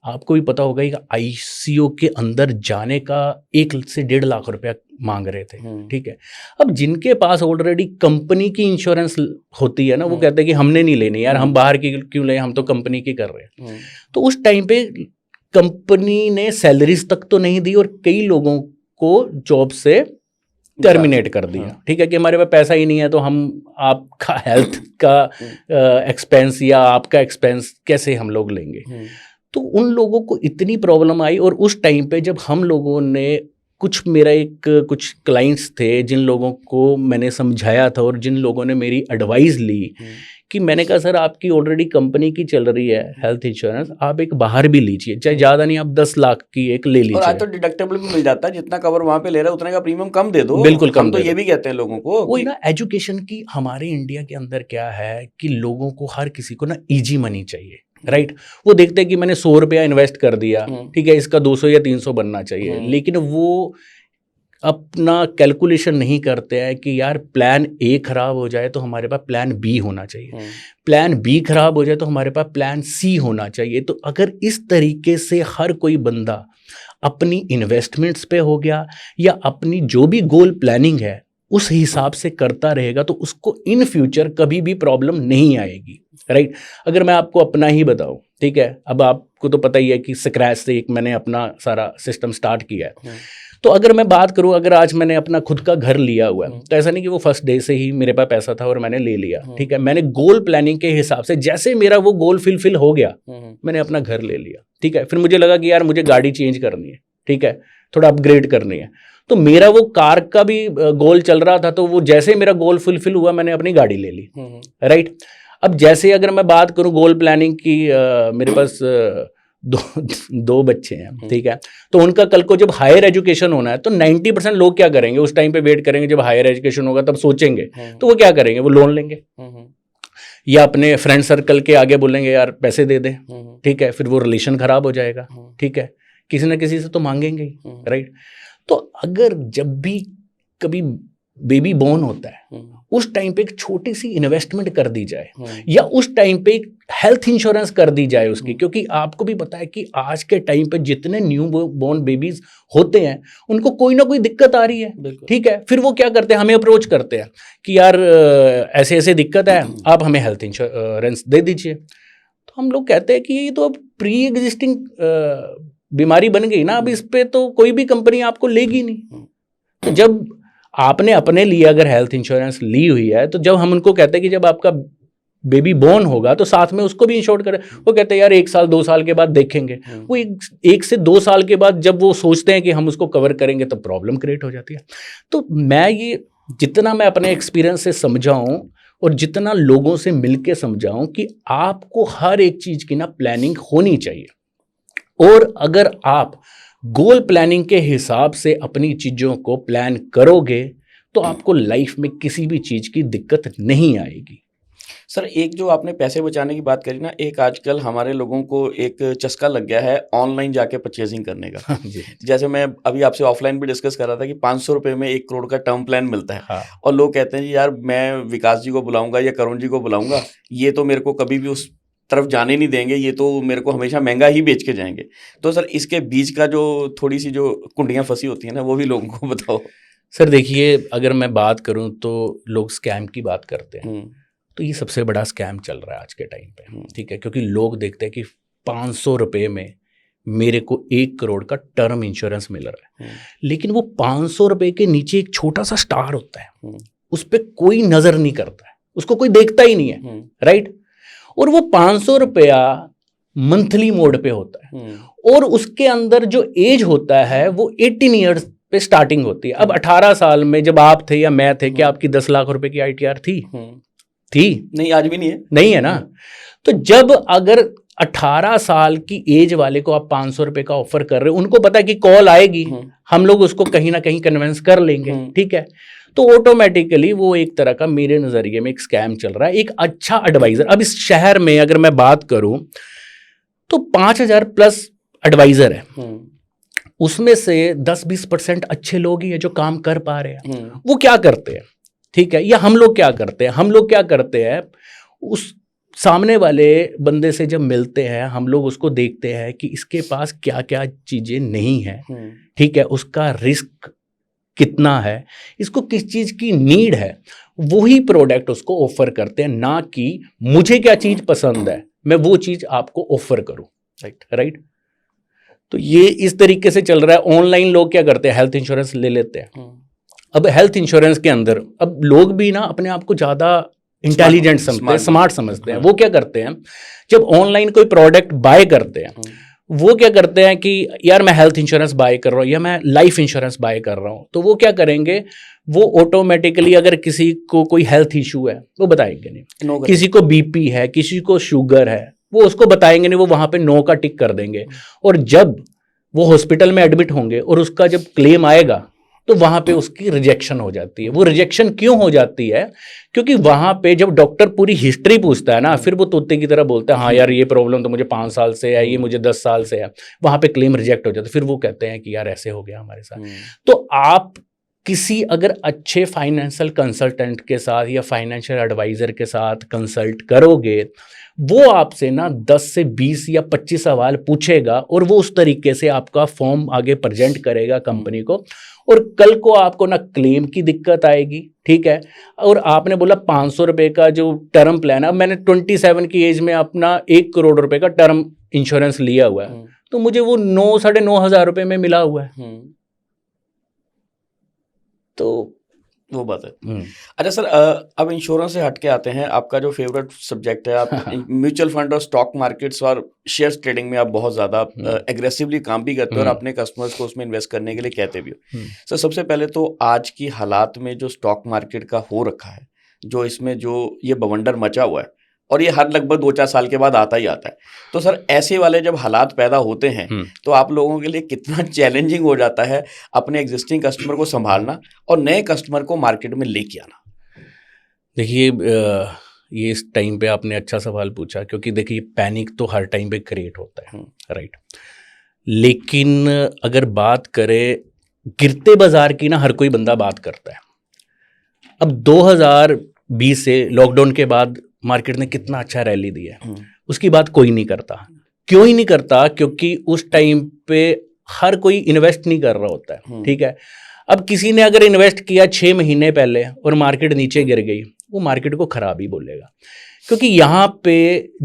B: आपको भी पता होगा कि आईसीयू के अंदर जाने का 1 से 1.5 लाख रुपया मांग रहे थे। ठीक है, अब जिनके पास ऑलरेडी कंपनी की इंश्योरेंस होती है ना, वो कहते हैं कि हमने नहीं लेनी यार, हम बाहर की क्यों लें, हम तो कंपनी की कर रहे हैं। तो उस टाइम पे कंपनी ने सैलरीज तक तो नहीं दी और कई लोगों को जॉब से टर्मिनेट कर दिया। ठीक है, कि हमारे पास पैसा ही नहीं है, तो हम आपका हेल्थ का एक्सपेंस या आपका एक्सपेंस कैसे हम लोग लेंगे। तो उन लोगों को इतनी प्रॉब्लम आई। और उस टाइम पे जब हम लोगों ने कुछ क्लाइंट्स थे जिन लोगों को मैंने समझाया था और जिन लोगों ने मेरी एडवाइस ली कि मैंने कहा सर आपकी ऑलरेडी कंपनी की चल रही है हेल्थ इंश्योरेंस, आप एक बाहर भी लीजिए, चाहे ज़्यादा नहीं, आप 10 लाख की एक ले लीजिए।
A: और आज तो डिडक्टेबल भी मिल जाता है, जितना कवर वहाँ पे ले रहा है उतने का प्रीमियम कम दे दो।
B: बिल्कुल कम
A: हम तो
B: दे
A: ये
B: दो।
A: भी कहते हैं लोगों को
B: वही ना, एजुकेशन की हमारे इंडिया के अंदर क्या है कि लोगों को, हर किसी को ना इजी मनी चाहिए, राइट। वो देखते हैं कि मैंने 100 रुपया इन्वेस्ट कर दिया, ठीक है, इसका 200 या 300 बनना चाहिए, लेकिन वो अपना कैलकुलेशन नहीं करते हैं कि यार प्लान ए खराब हो जाए तो हमारे पास प्लान बी होना चाहिए, प्लान बी खराब हो जाए तो हमारे पास प्लान सी होना चाहिए। तो अगर इस तरीके से हर कोई बंदा अपनी इन्वेस्टमेंट्स पे हो गया या अपनी जो भी गोल प्लानिंग है उस हिसाब से करता रहेगा तो उसको इन फ्यूचर कभी भी प्रॉब्लम नहीं आएगी, राइट। अगर मैं आपको अपना ही बताऊं, ठीक है, अब आपको तो पता ही है कि स्क्रैच से एक मैंने अपना सारा सिस्टम स्टार्ट किया है। तो अगर मैं बात करूं, अगर आज मैंने अपना खुद का घर लिया हुआ है, तो ऐसा नहीं कि वो फर्स्ट डे से ही मेरे पास पैसा था और मैंने ले लिया, ठीक है। मैंने गोल प्लानिंग के हिसाब से, जैसे मेरा वो गोल फिल हो गया, मैंने अपना घर ले लिया, ठीक है। फिर मुझे लगा कि यार मुझे गाड़ी चेंज करनी है, ठीक है, थोड़ा अपग्रेड करनी है, तो मेरा वो कार का भी गोल चल रहा था, तो वो जैसे मेरा गोल फुलफिल हुआ मैंने अपनी गाड़ी ले ली, राइट। अब जैसे अगर मैं बात करूं गोल प्लानिंग की, मेरे पास दो बच्चे हैं, ठीक है, तो उनका कल को जब हायर एजुकेशन होना है तो 90% लोग क्या करेंगे, उस टाइम पे वेट करेंगे जब हायर एजुकेशन होगा तब सोचेंगे, तो वो क्या करेंगे, वो लोन लेंगे या अपने फ्रेंड सर्कल के आगे बोलेंगे यार पैसे दे दे, ठीक है, फिर वो रिलेशन खराब हो जाएगा, ठीक है, किसी ना किसी से तो मांगेंगे ही, राइट। तो अगर जब भी कभी बेबी बॉर्न होता है उस टाइम पे एक छोटी सी इन्वेस्टमेंट कर दी जाए या उस टाइम पे एक हेल्थ इंश्योरेंस कर दी जाए उसकी, क्योंकि आपको भी पता है कि आज के टाइम पे जितने न्यू बॉर्न बेबीज होते हैं उनको कोई ना कोई दिक्कत आ रही है, ठीक है। फिर वो क्या करते हैं, हमें अप्रोच करते हैं कि यार ऐसे ऐसे दिक्कत है, आप हमें हेल्थ इंश्योरेंस दे दीजिए। तो हम लोग कहते हैं कि ये तो अब प्री एग्जिस्टिंग बीमारी बन गई ना, अब इस पे तो कोई भी कंपनी आपको लेगी नहीं। तो जब आपने अपने लिए अगर हेल्थ इंश्योरेंस ली हुई है, तो जब हम उनको कहते हैं कि जब आपका बेबी बॉर्न होगा तो साथ में उसको भी इंश्योर करें, वो कहते हैं यार 1 साल 2 साल के बाद देखेंगे। वो एक से 2 साल के बाद जब वो सोचते हैं कि हम उसको कवर करेंगे तो प्रॉब्लम क्रिएट हो जाती है। तो मैं ये जितना मैं अपने एक्सपीरियंस से समझाऊं और जितना लोगों से मिलके समझाऊं कि आपको हर एक चीज़ की ना प्लानिंग होनी चाहिए, और अगर आप गोल प्लानिंग के हिसाब से अपनी चीज़ों को प्लान करोगे तो आपको लाइफ में किसी भी चीज़ की दिक्कत नहीं आएगी।
A: सर, एक जो आपने पैसे बचाने की बात करी ना, एक आजकल हमारे लोगों को एक चस्का लग गया है ऑनलाइन जाके परचेजिंग करने का। जैसे मैं अभी आपसे ऑफलाइन भी डिस्कस कर रहा था कि 500 रुपये में 1 करोड़ का टर्म प्लान मिलता है। हाँ। और लोग कहते हैं यार मैं विकास जी को बुलाऊंगा या करुण जी को बुलाऊंगा, ये तो मेरे को कभी भी उस तरफ जाने नहीं देंगे, ये तो मेरे को हमेशा महंगा ही बेच के जाएंगे। तो सर इसके बीच का जो थोड़ी सी जो कुंडियाँ फंसी होती हैं ना, वो भी लोगों को बताओ।
B: सर देखिए, अगर मैं बात करूं तो लोग स्कैम की बात करते हैं, तो ये सबसे बड़ा स्कैम चल रहा है आज के टाइम पे, ठीक है, क्योंकि लोग देखते हैं कि 500 रुपये में मेरे को 1 करोड़ का टर्म इंश्योरेंस मिल रहा है, लेकिन वो 500 रुपये के नीचे एक छोटा सा स्टार होता है, उस पर कोई नज़र नहीं करता है, उसको कोई देखता ही नहीं है, राइट। और वो 500 रुपया मंथली मोड पे होता है, और उसके अंदर जो एज होता है वो 18 ईयर्स पे स्टार्टिंग होती है। अब 18 साल में जब आप थे या मैं थे, क्या आपकी 10 लाख रुपए की ITR थी?
A: नहीं, आज भी नहीं है
B: ना। तो जब अगर 18 साल की एज वाले को आप 500 रुपए का ऑफर कर रहे हो, उनको पता है कि कॉल आएगी, हम लोग उसको कहीं ना कहीं कन्विंस कर लेंगे, ठीक है, तो ऑटोमेटिकली वो एक तरह का मेरे नजरिए में एक स्कैम चल रहा है। एक अच्छा एडवाइजर, अब इस शहर में अगर मैं बात करूं तो 5000 प्लस एडवाइजर है, उसमें से 10-20% अच्छे लोग ही है जो काम कर पा रहे हैं। वो क्या करते हैं, ठीक है। या हम लोग क्या करते हैं, उस सामने वाले बंदे से जब मिलते हैं हम लोग उसको देखते हैं कि इसके पास क्या क्या चीज़ें नहीं है, ठीक है, उसका रिस्क कितना है, इसको किस चीज़ की नीड है, वही प्रोडक्ट उसको ऑफर करते हैं, ना कि मुझे क्या चीज़ पसंद है मैं वो चीज़ आपको ऑफर करूं। राइट। तो ये इस तरीके से चल रहा है। ऑनलाइन लोग क्या करते हैं, हेल्थ इंश्योरेंस ले लेते हैं। अब हेल्थ इंश्योरेंस के अंदर अब लोग भी ना अपने आप को ज़्यादा इंटेलिजेंट समझते हैं, स्मार्ट समझते हैं। वो क्या करते हैं, जब ऑनलाइन कोई प्रोडक्ट बाय करते हैं वो क्या करते हैं कि यार मैं हेल्थ इंश्योरेंस बाय कर रहा हूँ या मैं लाइफ इंश्योरेंस बाय कर रहा हूँ, तो वो क्या करेंगे, वो ऑटोमेटिकली अगर किसी को कोई हेल्थ इशू है वो बताएंगे नहीं, किसी को बीपी है, किसी को शुगर है, वो उसको बताएंगे नहीं, वो वहां पे नो का टिक कर देंगे। और जब वो हॉस्पिटल में एडमिट होंगे और उसका जब क्लेम आएगा तो वहां पे उसकी रिजेक्शन हो जाती है। वो रिजेक्शन क्यों हो जाती है, क्योंकि वहां पे जब डॉक्टर पूरी हिस्ट्री पूछता है ना, फिर वो तोते की तरह बोलता है हाँ यार ये प्रॉब्लम तो मुझे 5 साल से है, ये मुझे 10 साल से है, वहां पे क्लेम रिजेक्ट हो जाता है। फिर वो कहते हैं कि यार ऐसे हो गया हमारे साथ। तो आप किसी अगर अच्छे फाइनेंशियल कंसल्टेंट के साथ या फाइनेंशियल एडवाइजर के साथ कंसल्ट करोगे, वो आपसे ना 10 से 20 या 25 सवाल पूछेगा और वो उस तरीके से आपका फॉर्म आगे प्रेजेंट करेगा कंपनी को, और कल को आपको ना क्लेम की दिक्कत आएगी। ठीक है। और आपने बोला 500 रुपये का जो टर्म प्लान है, अब मैंने 27 की एज में अपना 1 करोड़ रुपए का टर्म इंश्योरेंस लिया हुआ है, तो मुझे वो 9-9,500 रुपये में मिला हुआ है। तो
A: वो बात है। अच्छा सर, अब इंश्योरेंस से हट के आते हैं, आपका जो फेवरेट सब्जेक्ट है, आप म्यूचुअल फंड और स्टॉक मार्केट्स और शेयर्स ट्रेडिंग में आप बहुत ज़्यादा एग्रेसिवली काम भी करते हो और अपने कस्टमर्स को उसमें इन्वेस्ट करने के लिए कहते भी हो। सर सबसे पहले तो आज की हालात में जो स्टॉक मार्केट का हो रखा है, जो इसमें जो ये बवंडर मचा हुआ है, और ये हर लगभग 2-4 साल के बाद आता ही आता है, तो सर ऐसे वाले जब हालात पैदा होते हैं तो आप लोगों के लिए कितना चैलेंजिंग हो जाता है अपने एग्जिस्टिंग कस्टमर को संभालना और नए कस्टमर को मार्केट में लेके आना?
B: देखिए, ये इस टाइम पे आपने अच्छा सवाल पूछा, क्योंकि देखिए पैनिक तो हर टाइम पे क्रिएट होता है, राइट। लेकिन अगर बात करें गिरते बाजार की ना, हर कोई बंदा बात करता है। अब 2020 से लॉकडाउन के बाद मार्केट ने कितना अच्छा रैली दिया है, उसकी बात कोई नहीं करता। क्यों ही नहीं करता? क्योंकि उस टाइम पे हर कोई इन्वेस्ट नहीं कर रहा होता है। ठीक है। अब किसी ने अगर इन्वेस्ट किया 6 महीने पहले और मार्केट नीचे गिर गई, वो मार्केट को खराब ही बोलेगा। क्योंकि यहाँ पे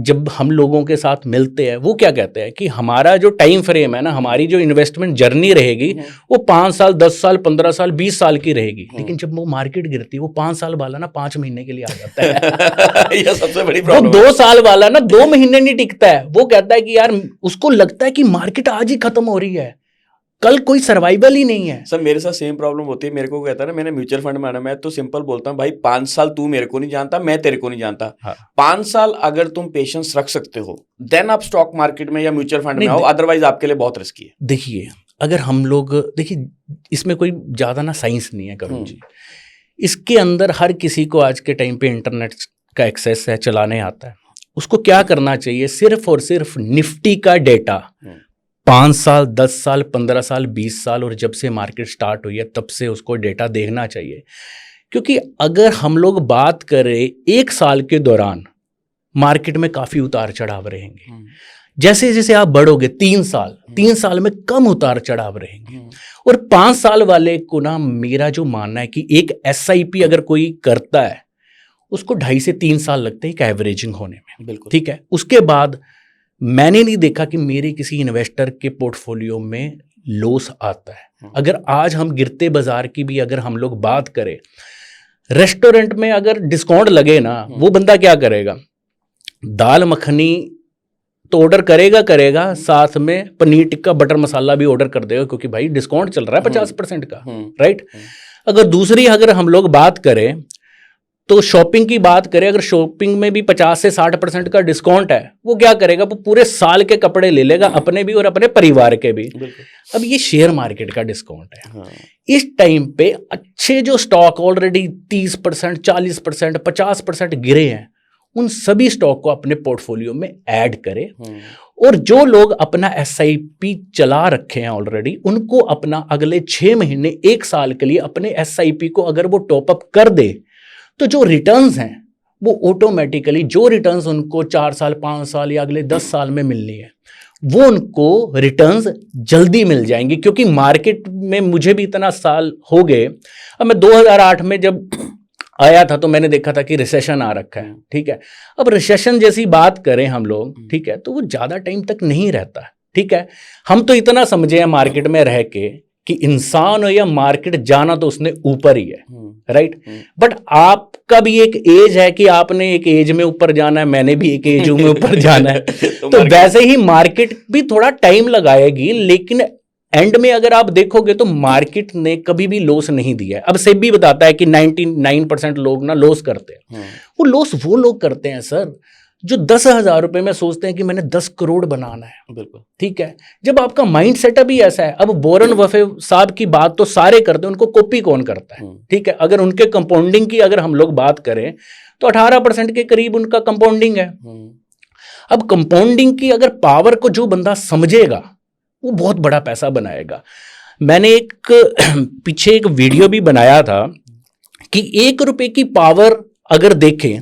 B: जब हम लोगों के साथ मिलते हैं, वो क्या कहते हैं कि हमारा जो टाइम फ्रेम है ना, हमारी जो इन्वेस्टमेंट जर्नी रहेगी वो 5 साल, 10 साल, 15 साल, 20 साल की रहेगी। लेकिन जब वो मार्केट गिरती है, वो 5 साल वाला ना 5 महीने के लिए आ जाता है।
A: ये सबसे बड़ी
B: वो
A: प्रॉब्लम
B: 2 साल वाला ना 2 महीने नहीं टिकता है। वो कहता है कि यार, उसको लगता है कि मार्केट आज ही खत्म हो रही है, कल कोई सर्वाइवल ही नहीं है।
A: सर मेरे साथ सेम प्रॉब्लम होती है। मेरे को कहता है ना, मैंने म्यूचुअल फंड में आना, मैं तो सिंपल बोलता हूँ भाई 5 साल तू मेरे को नहीं जानता, मैं तेरे को नहीं जानता।
B: हाँ।
A: 5 साल अगर तुम पेशेंस रख सकते हो देन आप स्टॉक मार्केट में या म्यूचुअल फंड में आओ, अदरवाइज आपके लिए बहुत रिस्की है।
B: देखिए, अगर हम लोग, देखिए इसमें कोई ज़्यादा ना साइंस नहीं है करुण जी। इसके अंदर हर किसी को आज के टाइम पे इंटरनेट का एक्सेस है, चलाने आता है। उसको क्या करना चाहिए, सिर्फ और सिर्फ निफ्टी का डेटा 5 साल, 10 साल, 15 साल, 20 साल और जब से मार्केट स्टार्ट हुई है तब से उसको डेटा देखना चाहिए। क्योंकि अगर हम लोग बात करें 1 साल के दौरान मार्केट में काफ़ी उतार चढ़ाव रहेंगे। जैसे जैसे आप बढ़ोगे 3 साल में कम उतार चढ़ाव रहेंगे। और 5 साल वाले को ना, मेरा जो मानना है कि एक SIP अगर कोई करता है उसको 2.5 से 3 साल लगते हैं एक एवरेजिंग होने में।
A: बिल्कुल
B: ठीक है। उसके बाद मैंने नहीं देखा कि मेरे किसी इन्वेस्टर के पोर्टफोलियो में लॉस आता है। अगर आज हम गिरते बाजार की भी अगर हम लोग बात करें, रेस्टोरेंट में अगर डिस्काउंट लगे ना, वो बंदा क्या करेगा, दाल मखनी तो ऑर्डर करेगा, साथ में पनीर टिक्का बटर मसाला भी ऑर्डर कर देगा, क्योंकि भाई डिस्काउंट चल रहा है 50% का, राइट। अगर हम लोग बात करें तो शॉपिंग की बात करें, अगर शॉपिंग में भी 50 से 60% का डिस्काउंट है, वो क्या करेगा, वो पूरे साल के कपड़े ले लेगा, अपने भी और अपने परिवार के भी। अब ये शेयर मार्केट का डिस्काउंट है। इस टाइम पे अच्छे जो स्टॉक ऑलरेडी 30%, 40%, 50% गिरे हैं, उन सभी स्टॉक को अपने पोर्टफोलियो में ऐड करें। और जो लोग अपना SIP चला रखे हैं ऑलरेडी, उनको अपना अगले 6 महीने, 1 साल के लिए अपने SIP को अगर वो टॉपअप कर दे तो जो रिटर्न्स हैं वो ऑटोमेटिकली, जो रिटर्न्स उनको 4 साल 5 साल या अगले 10 साल में मिलनी है, वो उनको रिटर्न्स जल्दी मिल जाएंगी। क्योंकि मार्केट में मुझे भी इतना साल हो गए, अब मैं 2008 में जब आया था तो मैंने देखा था कि रिसेशन आ रखा है, ठीक है। अब रिसेशन जैसी बात करें हम लोग, ठीक है, तो वो ज़्यादा टाइम तक नहीं रहता है, ठीक है। हम तो इतना समझे हैं मार्केट में रह के कि इंसान हो या मार्केट, जाना तो उसने ऊपर ही है, राइट। बट आपका भी एक एज है कि आपने एक एज में ऊपर जाना है, मैंने भी एक एज में ऊपर जाना है। तो वैसे ही मार्केट भी थोड़ा टाइम लगाएगी, लेकिन एंड में अगर आप देखोगे तो मार्केट ने कभी भी लॉस नहीं दिया है। अब सेबी बताता है कि 99% लोग ना लॉस करते हैं। वो लॉस वो लोग करते हैं सर जो 10,000 रुपए में सोचते हैं कि मैंने 10 करोड़ बनाना है, बिल्कुल, ठीक है। जब आपका माइंड सेटअप ही ऐसा है, अब वॉरेन बफेट साहब की बात तो सारे करते हैं, उनको कॉपी कौन करता है, ठीक है। अगर उनके कंपाउंडिंग की अगर हम लोग बात करें तो 18% के करीब उनका कंपाउंडिंग है। अब कंपाउंडिंग की अगर पावर को जो बंदा समझेगा वो बहुत बड़ा पैसा बनाएगा। मैंने एक पीछे एक वीडियो भी बनाया था कि 1 रुपए की पावर अगर देखें,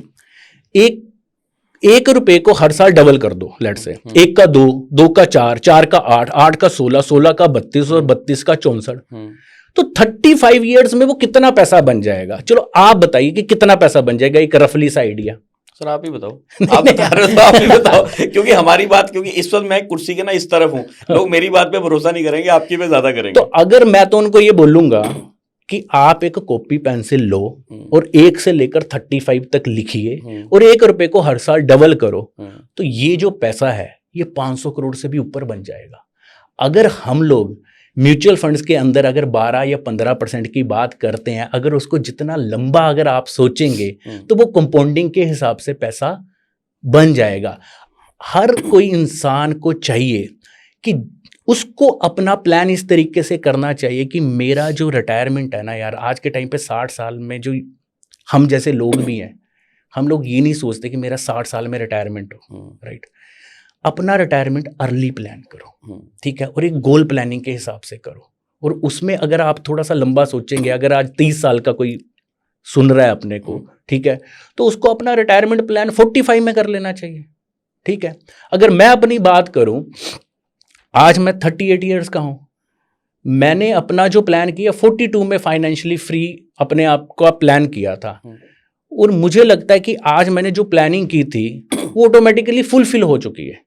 B: एक रुपए को हर साल डबल कर दो, लेट से 1 का 2, 2 का 4, 4 का 8, 8 का 16, 16 का 32 और 32 का 64, तो 35 ईयर्स में वो कितना पैसा बन जाएगा? चलो आप बताइए कि कितना पैसा बन जाएगा, एक रफली सा आइडिया।
A: सर आप ही बताओ, आप बता रहे हो तो आप ही बताओ, क्योंकि हमारी बात, क्योंकि इस वक्त मैं कुर्सी के ना इस तरफ हूँ, लोग मेरी बात पे भरोसा नहीं करेंगे, आपकी पे ज्यादा करेंगे।
B: तो अगर मैं तो उनको ये बोलूंगा कि आप एक कॉपी पेंसिल लो और 1 से लेकर 35 तक लिखिए और 1 रुपए को हर साल डबल करो, तो ये जो पैसा है ये 500 करोड़ से भी ऊपर बन जाएगा। अगर हम लोग म्यूचुअल फंड्स के अंदर अगर 12 या 15% की बात करते हैं, अगर उसको जितना लंबा अगर आप सोचेंगे तो वो कंपाउंडिंग के हिसाब से पैसा बन जाएगा। हर कोई इंसान को चाहिए कि उसको अपना प्लान इस तरीके से करना चाहिए कि मेरा जो रिटायरमेंट है ना यार, आज के टाइम पे 60 साल में जो हम जैसे लोग भी हैं, हम लोग ये नहीं सोचते कि मेरा 60 साल में रिटायरमेंट हो, राइट। अपना रिटायरमेंट अर्ली प्लान करो, ठीक है, और एक गोल प्लानिंग के हिसाब से करो। और उसमें अगर आप थोड़ा सा लंबा सोचेंगे, अगर आज 30 साल का कोई सुन रहा है अपने को, ठीक है, तो उसको अपना रिटायरमेंट प्लान 45 में कर लेना चाहिए, ठीक है। अगर मैं अपनी बात करूं, आज मैं 38 ईयर्स का हूं, मैंने अपना जो प्लान किया 42 में फाइनेंशियली फ्री अपने आप का प्लान किया था, और मुझे लगता है कि आज मैंने जो प्लानिंग की थी वो ऑटोमेटिकली फुलफिल हो चुकी है।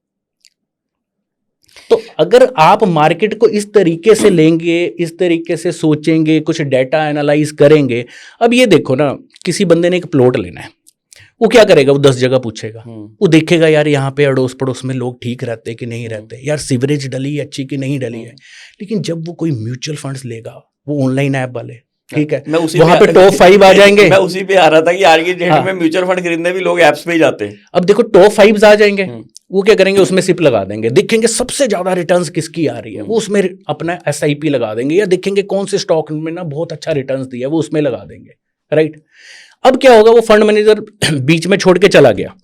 B: तो अगर आप मार्केट को इस तरीके से लेंगे, इस तरीके से सोचेंगे, कुछ डेटा एनालाइज करेंगे। अब ये देखो ना, किसी बंदे ने एक प्लॉट लेना है, वो क्या करेगा? वो 10 जगह पूछेगा, वो देखेगा यार यहाँ पे अड़ोस पड़ोस में लोग ठीक रहते कि नहीं रहते, यार सीवरेज डली है अच्छी कि नहीं डली है। लेकिन जब वो कोई म्यूचुअल फंड्स लेगा, वो ऑनलाइन ऐप वाले, ठीक है, वहां पे टॉप 5 आ जाएंगे।
A: मैं उसी पे आ रहा था कि आज की डेट में म्यूचुअल फंड खरीदने भी लोग ऐप्स पे ही जाते हैं।
B: अब देखो टॉप 5 आ जाएंगे, वो क्या करेंगे? उसमें सिप लगा देंगे, देखेंगे सबसे ज्यादा रिटर्न्स किसकी आ रही है, वो उसमें अपना SIP लगा देंगे, या देखेंगे कौन से स्टॉक में ना बहुत अच्छा रिटर्न्स दिया, वो उसमें लगा देंगे, राइट। अब क्या होगा? वो फंड मैनेजर बीच में छोड़ के चला गया।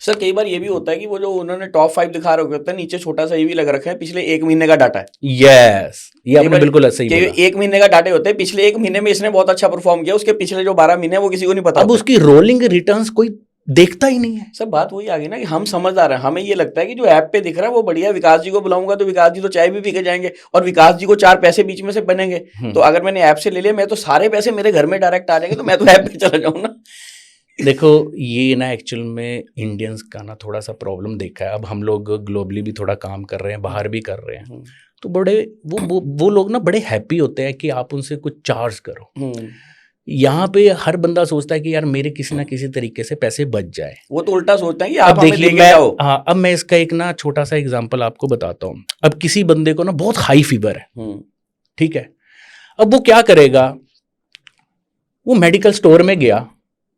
A: सर कई बार ये भी होता है कि वो जो उन्होंने टॉप 5 दिखा रखे होते हैं, नीचे छोटा सा ये भी लग रखा है पिछले 1 महीने का डाटा है।
B: यस, ये आपने बिल्कुल सही बोला।
A: 1 महीने का डाटा होते हैं, पिछले 1 महीने में इसने बहुत अच्छा परफॉर्म किया, उसके पिछले जो 12 महीने वो किसी को नहीं पता।
B: अब उसकी रोलिंग रिटर्न्स कोई देखता ही नहीं है।
A: सब बात वही आ गई ना कि हम समझदार हैं, हमें ये लगता है कि जो ऐप पे दिख रहा है वो बढ़िया, विकास जी को बुलाऊंगा तो विकास जी तो चाय भी पी के जाएंगे और विकास जी को 4 पैसे बीच में से बनेंगे। तो अगर मैंने ऐप से ले लिया, मैं तो सारे पैसे मेरे घर में डायरेक्ट आ जाएंगे, तो मैं तो ऐप पे चला जाऊँ ना।
B: देखो ये ना एक्चुअल में इंडियंस का ना थोड़ा सा प्रॉब्लम देखा है। अब हम लोग ग्लोबली भी थोड़ा काम कर रहे हैं, बाहर भी कर रहे हैं, तो बड़े वो लोग ना बड़े हैप्पी होते हैं कि आप उनसे कुछ चार्ज करो। यहाँ पे हर बंदा सोचता है कि यार मेरे किसी ना किसी तरीके से पैसे बच जाए।
A: वो तो उल्टा सोचता है कि आप
B: देखिए अब मैं इसका एक ना छोटा सा एग्जांपल आपको बताता हूँ। अब किसी बंदे को ना बहुत हाई फीवर है, ठीक है, अब वो क्या करेगा? वो मेडिकल स्टोर में गया,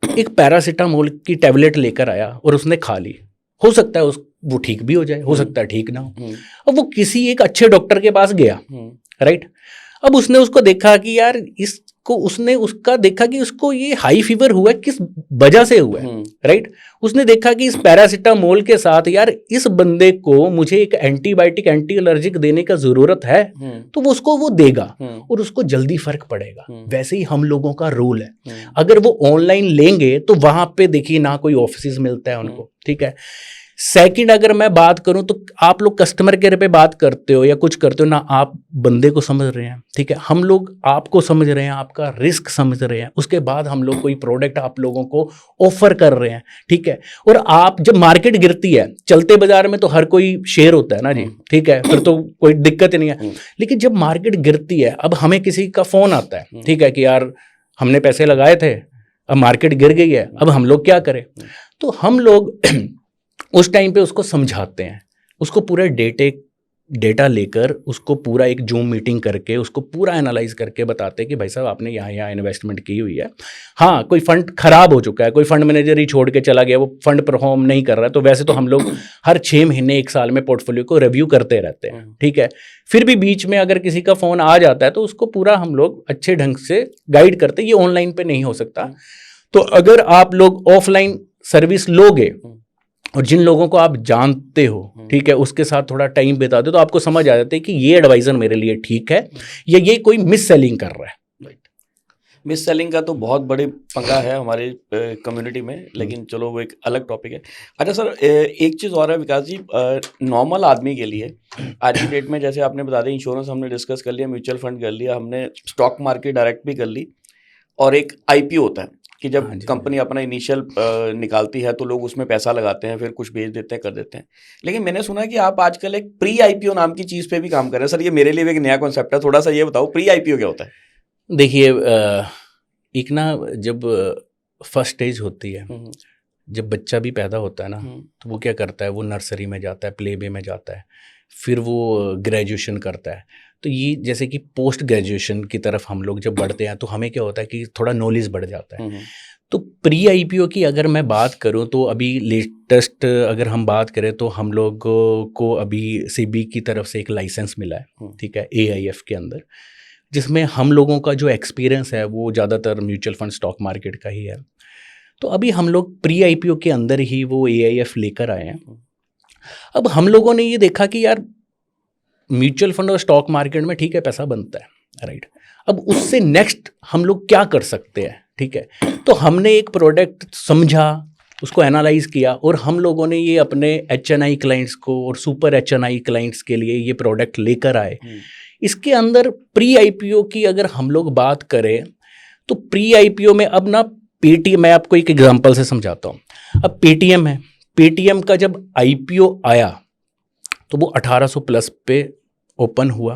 B: एक पैरासीटामोल की टैबलेट लेकर आया और उसने खा ली। हो सकता है वो ठीक भी हो जाए, हो सकता है ठीक ना हो। अब वो किसी एक अच्छे डॉक्टर के पास गया, राइट। अब उसने उसको देखा कि यार इस को उसने उसका देखा कि उसको ये हाई फीवर हुआ है, किस वजह से हुआ है, राइट। उसने देखा कि इस पैरासीटामोल के साथ यार इस बंदे को मुझे एक एंटीबायोटिक एंटी एलर्जिक देने का जरूरत है, तो वो उसको वो देगा और उसको जल्दी फर्क पड़ेगा। वैसे ही हम लोगों का रोल है, अगर वो ऑनलाइन लेंगे तो वहां पे देखिए ना कोई ऑफिस मिलता है उनको, ठीक है। सेकंड अगर मैं बात करूं तो आप लोग कस्टमर केयर पे बात करते हो या कुछ करते हो ना, आप बंदे को समझ रहे हैं, ठीक है। हम लोग आपको समझ रहे हैं, आपका रिस्क समझ रहे हैं, उसके बाद हम लोग कोई प्रोडक्ट आप लोगों को ऑफर कर रहे हैं, ठीक है। और आप जब मार्केट गिरती है, चलते बाजार में तो हर कोई शेयर होता है ना जी, ठीक है, फिर तो कोई दिक्कत नहीं है। लेकिन जब मार्केट गिरती है, अब हमें किसी का फोन आता है, ठीक है, कि यार हमने पैसे लगाए थे, अब मार्केट गिर गई है, अब हम लोग क्या करें। तो हम लोग उस टाइम पे उसको समझाते हैं, उसको पूरा डेटा लेकर उसको पूरा एक जूम मीटिंग करके उसको पूरा एनालाइज करके बताते हैं कि भाई साहब आपने यहाँ इन्वेस्टमेंट की हुई है, हाँ कोई फंड खराब हो चुका है, कोई फंड मैनेजर ही छोड़ के चला गया, वो फंड परफॉर्म नहीं कर रहा है, तो वैसे तो हम लोग हर 6 महीने 1 साल में पोर्टफोलियो को रिव्यू करते रहते हैं, ठीक है। फिर भी बीच में अगर किसी का फ़ोन आ जाता है तो उसको पूरा हम लोग अच्छे ढंग से गाइड करते हैं, ये ऑनलाइन पे नहीं हो सकता। तो अगर आप लोग ऑफलाइन सर्विस लोगे और जिन लोगों को आप जानते हो, ठीक है, उसके साथ थोड़ा टाइम बिता दो तो आपको समझ आ जाता है कि ये एडवाइजर मेरे लिए ठीक है या ये कोई मिस सेलिंग कर रहा है।
A: मिस सेलिंग का तो बहुत बड़ी पंगा है हमारे कम्युनिटी में, लेकिन चलो वो एक अलग टॉपिक है। अच्छा सर, एक चीज़ और है विकास जी, नॉर्मल आदमी के लिए आज की डेट में जैसे आपने बता दिया, इंश्योरेंस हमने डिस्कस कर लिया, म्यूचुअल फंड कर लिया, हमने स्टॉक मार्केट डायरेक्ट भी कर ली, और एक IPO होता है कि जब कंपनी अपना इनिशियल निकालती है तो लोग उसमें पैसा लगाते हैं, फिर कुछ बेच देते हैं, कर देते हैं। लेकिन मैंने सुना कि आप आजकल एक प्री IPO नाम की चीज़ पे भी काम कर रहे हैं। सर ये मेरे लिए भी एक नया कॉन्सेप्ट है, थोड़ा सा ये बताओ प्री IPO क्या होता है।
B: देखिए एक ना जब फर्स्ट स्टेज होती है, जब बच्चा भी पैदा होता है ना, तो वो क्या करता है, वो नर्सरी में जाता है, प्ले वे में जाता है, फिर वो ग्रेजुएशन करता है। तो ये जैसे कि पोस्ट ग्रेजुएशन की तरफ हम लोग जब बढ़ते हैं तो हमें क्या होता है कि थोड़ा नॉलेज बढ़ जाता है। तो प्री IPO की अगर मैं बात करूं तो अभी लेटेस्ट अगर हम बात करें तो हम लोग को अभी SEBI की तरफ से एक लाइसेंस मिला है, ठीक है, AIF के अंदर, जिसमें हम लोगों का जो एक्सपीरियंस है वो ज़्यादातर म्यूचुअल फंड स्टॉक मार्केट का ही है। तो अभी हम लोग प्री IPO के अंदर ही वो AIF लेकर आए हैं। अब हम लोगों ने ये देखा कि यार म्यूचुअल फंड और स्टॉक मार्केट में ठीक है पैसा बनता है, राइट। अब उससे नेक्स्ट हम लोग क्या कर सकते हैं, ठीक है। तो हमने एक प्रोडक्ट समझा, उसको एनालाइज किया और हम लोगों ने ये अपने HNI क्लाइंट्स को और सुपर HNI क्लाइंट्स के लिए ये प्रोडक्ट लेकर आए। इसके अंदर प्री IPO की अगर हम लोग बात करें तो प्री IPO में अब ना पेटीएम, मैं आपको एक एग्जांपल से समझाता हूँ। अब पेटीएम है, पेटीएम का जब IPO आया तो वो 1800 प्लस पे ओपन हुआ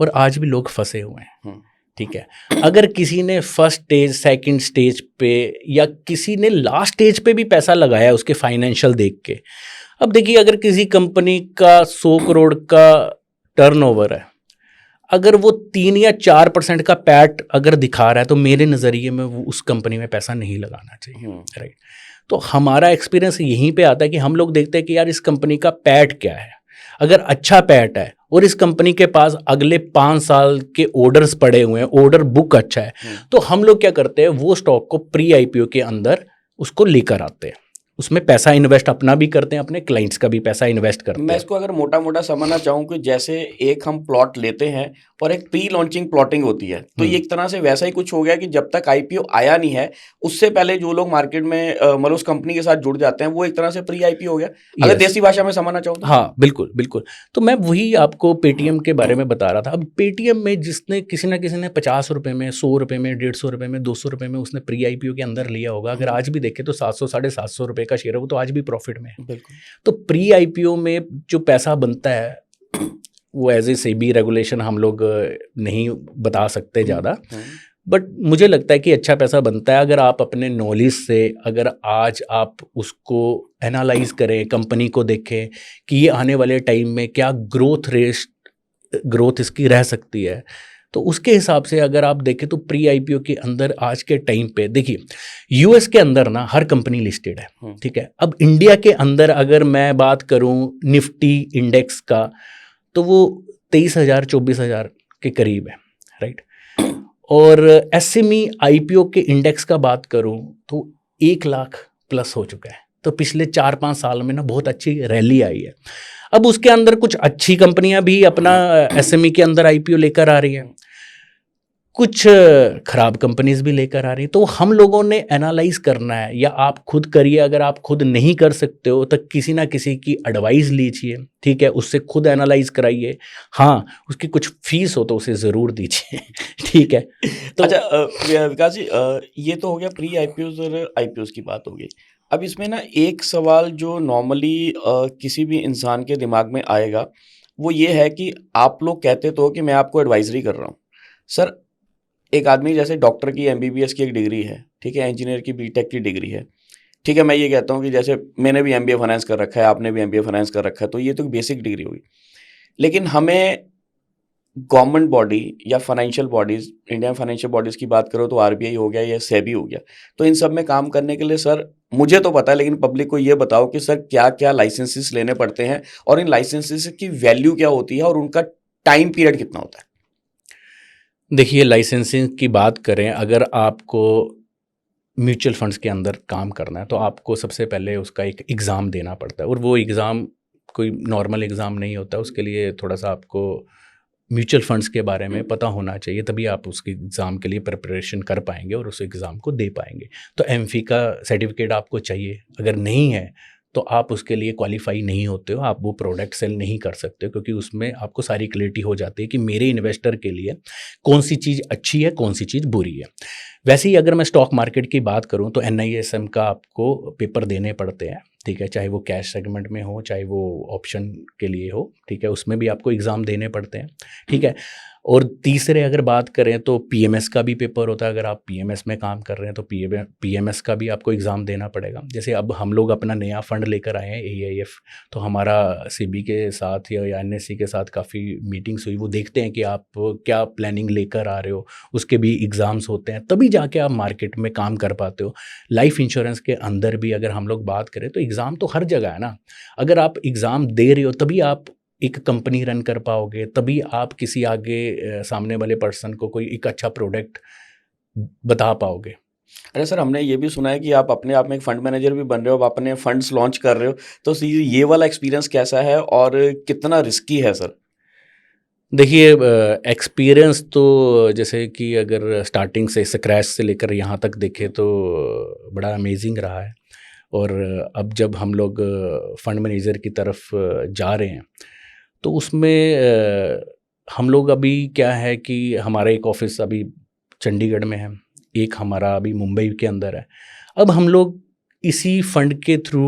B: और आज भी लोग फंसे हुए हैं, ठीक है। अगर किसी ने फर्स्ट स्टेज, सेकंड स्टेज पे या किसी ने लास्ट स्टेज पे भी पैसा लगाया उसके फाइनेंशियल देख के, अब देखिए अगर किसी कंपनी का 100 करोड़ का टर्नओवर है, अगर वो 3 या 4% का पैट अगर दिखा रहा है तो मेरे नज़रिए में वो उस कंपनी में पैसा नहीं लगाना चाहिए, राइट। तो हमारा एक्सपीरियंस यहीं पे आता है कि हम लोग देखते हैं कि यार इस कंपनी का पैट क्या है। अगर अच्छा पैट है और इस कंपनी के पास अगले 5 साल के ऑर्डर्स पड़े हुए हैं, ऑर्डर बुक अच्छा है, तो हम लोग क्या करते हैं, वो स्टॉक को प्री IPO के अंदर उसको लेकर आते हैं, उसमें पैसा इन्वेस्ट अपना भी करते हैं, अपने क्लाइंट्स का भी पैसा इन्वेस्ट करते हैं।
A: मैं इसको अगर मोटा मोटा समझना चाहूँ कि जैसे एक हम प्लॉट लेते हैं और एक प्री लॉन्चिंग प्लॉटिंग होती है, तो ये एक तरह से वैसा ही कुछ हो गया कि जब तक IPO आया नहीं है उससे पहले जो लोग मार्केट में मतलब उस कंपनी के साथ जुड़ जाते हैं वो एक तरह से प्री IPO हो गया, अगर देसी भाषा में समझना चाहूँ तो।
B: हाँ बिल्कुल बिल्कुल। तो मैं वही आपको पेटीएम के बारे में बता रहा था। अब पेटीएम में जिसने किसी ना किसी ने 50 रुपये में, 100 रुपये में, 150 रुपये में, 200 रुपये में उसने प्री IPO के अंदर लिया होगा। अगर आज भी देखें तो 700 750 रुपये का शेयर है, वो तो आज भी प्रॉफिट में है। तो प्री IPO में जो पैसा बनता है वो एज ए SEBI रेगुलेशन हम लोग नहीं बता सकते ज़्यादा, बट मुझे लगता है कि अच्छा पैसा बनता है अगर आप अपने नॉलेज से, अगर आज आप उसको एनालाइज करें, कंपनी को देखें कि ये आने वाले टाइम में क्या ग्रोथ इसकी रह सकती है, तो उसके हिसाब से अगर आप देखें तो प्री IPO के अंदर आज के टाइम पे देखिए US के अंदर ना हर कंपनी लिस्टेड है, ठीक है। अब इंडिया के अंदर अगर मैं बात करूं निफ्टी इंडेक्स का तो वो 23,000 24,000 के करीब है, राइट। और एसएमई आईपीओ के इंडेक्स का बात करूं तो 1 लाख प्लस हो चुका है। तो पिछले 4-5 साल में ना बहुत अच्छी रैली आई है। अब उसके अंदर कुछ अच्छी कंपनियां भी अपना एसएमई के अंदर आईपीओ लेकर आ रही हैं, कुछ खराब कंपनीज भी लेकर आ रही हैं। तो हम लोगों ने एनालाइज करना है, या आप खुद करिए, अगर आप खुद नहीं कर सकते हो तो किसी ना किसी की एडवाइस लीजिए, ठीक है, उससे खुद एनालाइज कराइए। हाँ, उसकी कुछ फीस हो तो उसे ज़रूर दीजिए ठीक है।
A: तो अच्छा विकास जी, ये तो हो गया प्री आईपीओज और आईपीओज की बात हो गई। अब इसमें ना एक सवाल जो नॉर्मली किसी भी इंसान के दिमाग में आएगा, वो ये है कि आप लोग कहते तो हो कि मैं आपको एडवाइजरी कर रहा हूँ। सर, एक आदमी जैसे डॉक्टर की एमबीबीएस की एक डिग्री है, ठीक है, इंजीनियर की बीटेक की डिग्री है, ठीक है, मैं ये कहता हूँ कि जैसे मैंने भी एमबीए फाइनेंस कर रखा है, आपने भी एमबीए फाइनेंस कर रखा है, तो ये तो बेसिक डिग्री होगी। लेकिन हमें गवर्नमेंट बॉडी या financial bodies, Indian financial bodies की बात करो तो आरबीआई हो गया या सेबी हो गया, तो इन सब में काम करने के लिए सर, मुझे तो पता है लेकिन पब्लिक को ये बताओ कि सर क्या क्या लाइसेंसेस लेने पड़ते हैं और इन लाइसेंसेस की वैल्यू क्या होती है और उनका टाइम पीरियड कितना होता है?
B: देखिए, लाइसेंसिंग की बात करें, अगर आपको म्यूचुअल फंड्स के अंदर काम करना है तो आपको सबसे पहले उसका एक एग्ज़ाम देना पड़ता है, और वो एग्ज़ाम कोई नॉर्मल एग्ज़ाम नहीं होता। उसके लिए थोड़ा सा आपको म्यूचुअल फंड्स के बारे में पता होना चाहिए, तभी आप उसके एग्ज़ाम के लिए प्रिपरेशन कर पाएंगे और उस एग्ज़ाम को दे पाएंगे। तो एमफी का सर्टिफिकेट आपको चाहिए, अगर नहीं है तो आप उसके लिए क्वालिफाई नहीं होते हो, आप वो प्रोडक्ट सेल नहीं कर सकते हो, क्योंकि उसमें आपको सारी क्लैरिटी हो जाती है कि मेरे इन्वेस्टर के लिए कौन सी चीज़ अच्छी है, कौन सी चीज़ बुरी है। वैसे ही अगर मैं स्टॉक मार्केट की बात करूं तो NISM का आपको पेपर देने पड़ते हैं, ठीक है, चाहे वो कैश सेगमेंट में हो, चाहे वो ऑप्शन के लिए हो, ठीक है, उसमें भी आपको एग्ज़ाम देने पड़ते हैं, ठीक है। और तीसरे अगर बात करें तो PMS का भी पेपर होता है। अगर आप PMS में काम कर रहे हैं तो PMS का भी आपको एग्ज़ाम देना पड़ेगा। जैसे अब हम लोग अपना नया फ़ंड लेकर आए हैं AIF, तो हमारा सेबी के साथ या NSE के साथ काफ़ी मीटिंग्स हुई। वो देखते हैं कि आप क्या प्लानिंग लेकर आ रहे हो, उसके भी एग्ज़ाम्स होते हैं, तभी जाके आप मार्केट में काम कर पाते हो। लाइफ इंश्योरेंस के अंदर भी अगर हम लोग बात करें तो एग्ज़ाम तो हर जगह है ना। अगर आप एग्ज़ाम दे रहे हो तभी आप एक कंपनी रन कर पाओगे, तभी आप किसी आगे सामने वाले पर्सन को कोई एक अच्छा प्रोडक्ट बता पाओगे।
A: अरे सर, हमने ये भी सुना है कि आप अपने आप में एक फंड मैनेजर भी बन रहे हो, आप अपने फंड्स लॉन्च कर रहे हो, तो ये वाला एक्सपीरियंस कैसा है और कितना रिस्की है सर?
B: देखिए, एक्सपीरियंस तो जैसे कि अगर स्टार्टिंग से स्क्रैच से लेकर यहाँ तक देखें तो बड़ा अमेजिंग रहा है। और अब जब हम लोग फंड मैनेजर की तरफ जा रहे हैं तो उसमें हम लोग अभी क्या है कि हमारा एक ऑफिस अभी चंडीगढ़ में है, एक हमारा अभी मुंबई के अंदर है। अब हम लोग इसी फंड के थ्रू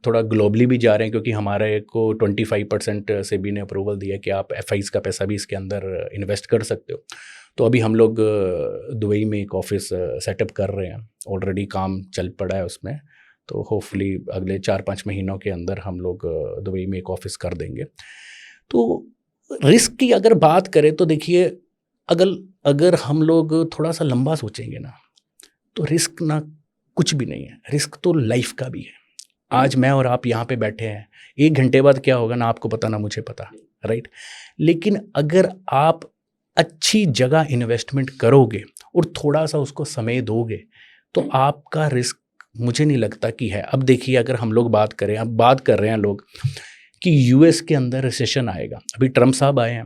B: थोड़ा ग्लोबली भी जा रहे हैं, क्योंकि हमारे को 25% सेबी ने अप्रूवल दिया कि आप FIs का पैसा भी इसके अंदर इन्वेस्ट कर सकते हो। तो अभी हम लोग दुबई में एक ऑफिस सेटअप कर रहे हैं, ऑलरेडी काम चल पड़ा है उसमें। तो होपफुली अगले 4-5 महीनों के अंदर हम लोग दुबई में एक ऑफिस कर देंगे। तो रिस्क की अगर बात करें तो देखिए, अगर हम लोग थोड़ा सा लंबा सोचेंगे ना तो रिस्क ना कुछ भी नहीं है। रिस्क तो लाइफ का भी है। आज मैं और आप यहाँ पे बैठे हैं, 1 घंटे बाद क्या होगा ना आपको पता ना मुझे पता, राइट। लेकिन अगर आप अच्छी जगह इन्वेस्टमेंट करोगे और थोड़ा सा उसको समय दोगे तो आपका रिस्क मुझे नहीं लगता कि है। अब देखिए, अगर हम लोग बात करें, अब बात कर रहे हैं लोग कि US के अंदर रिसेशन आएगा। अभी ट्रम्प साहब आए हैं,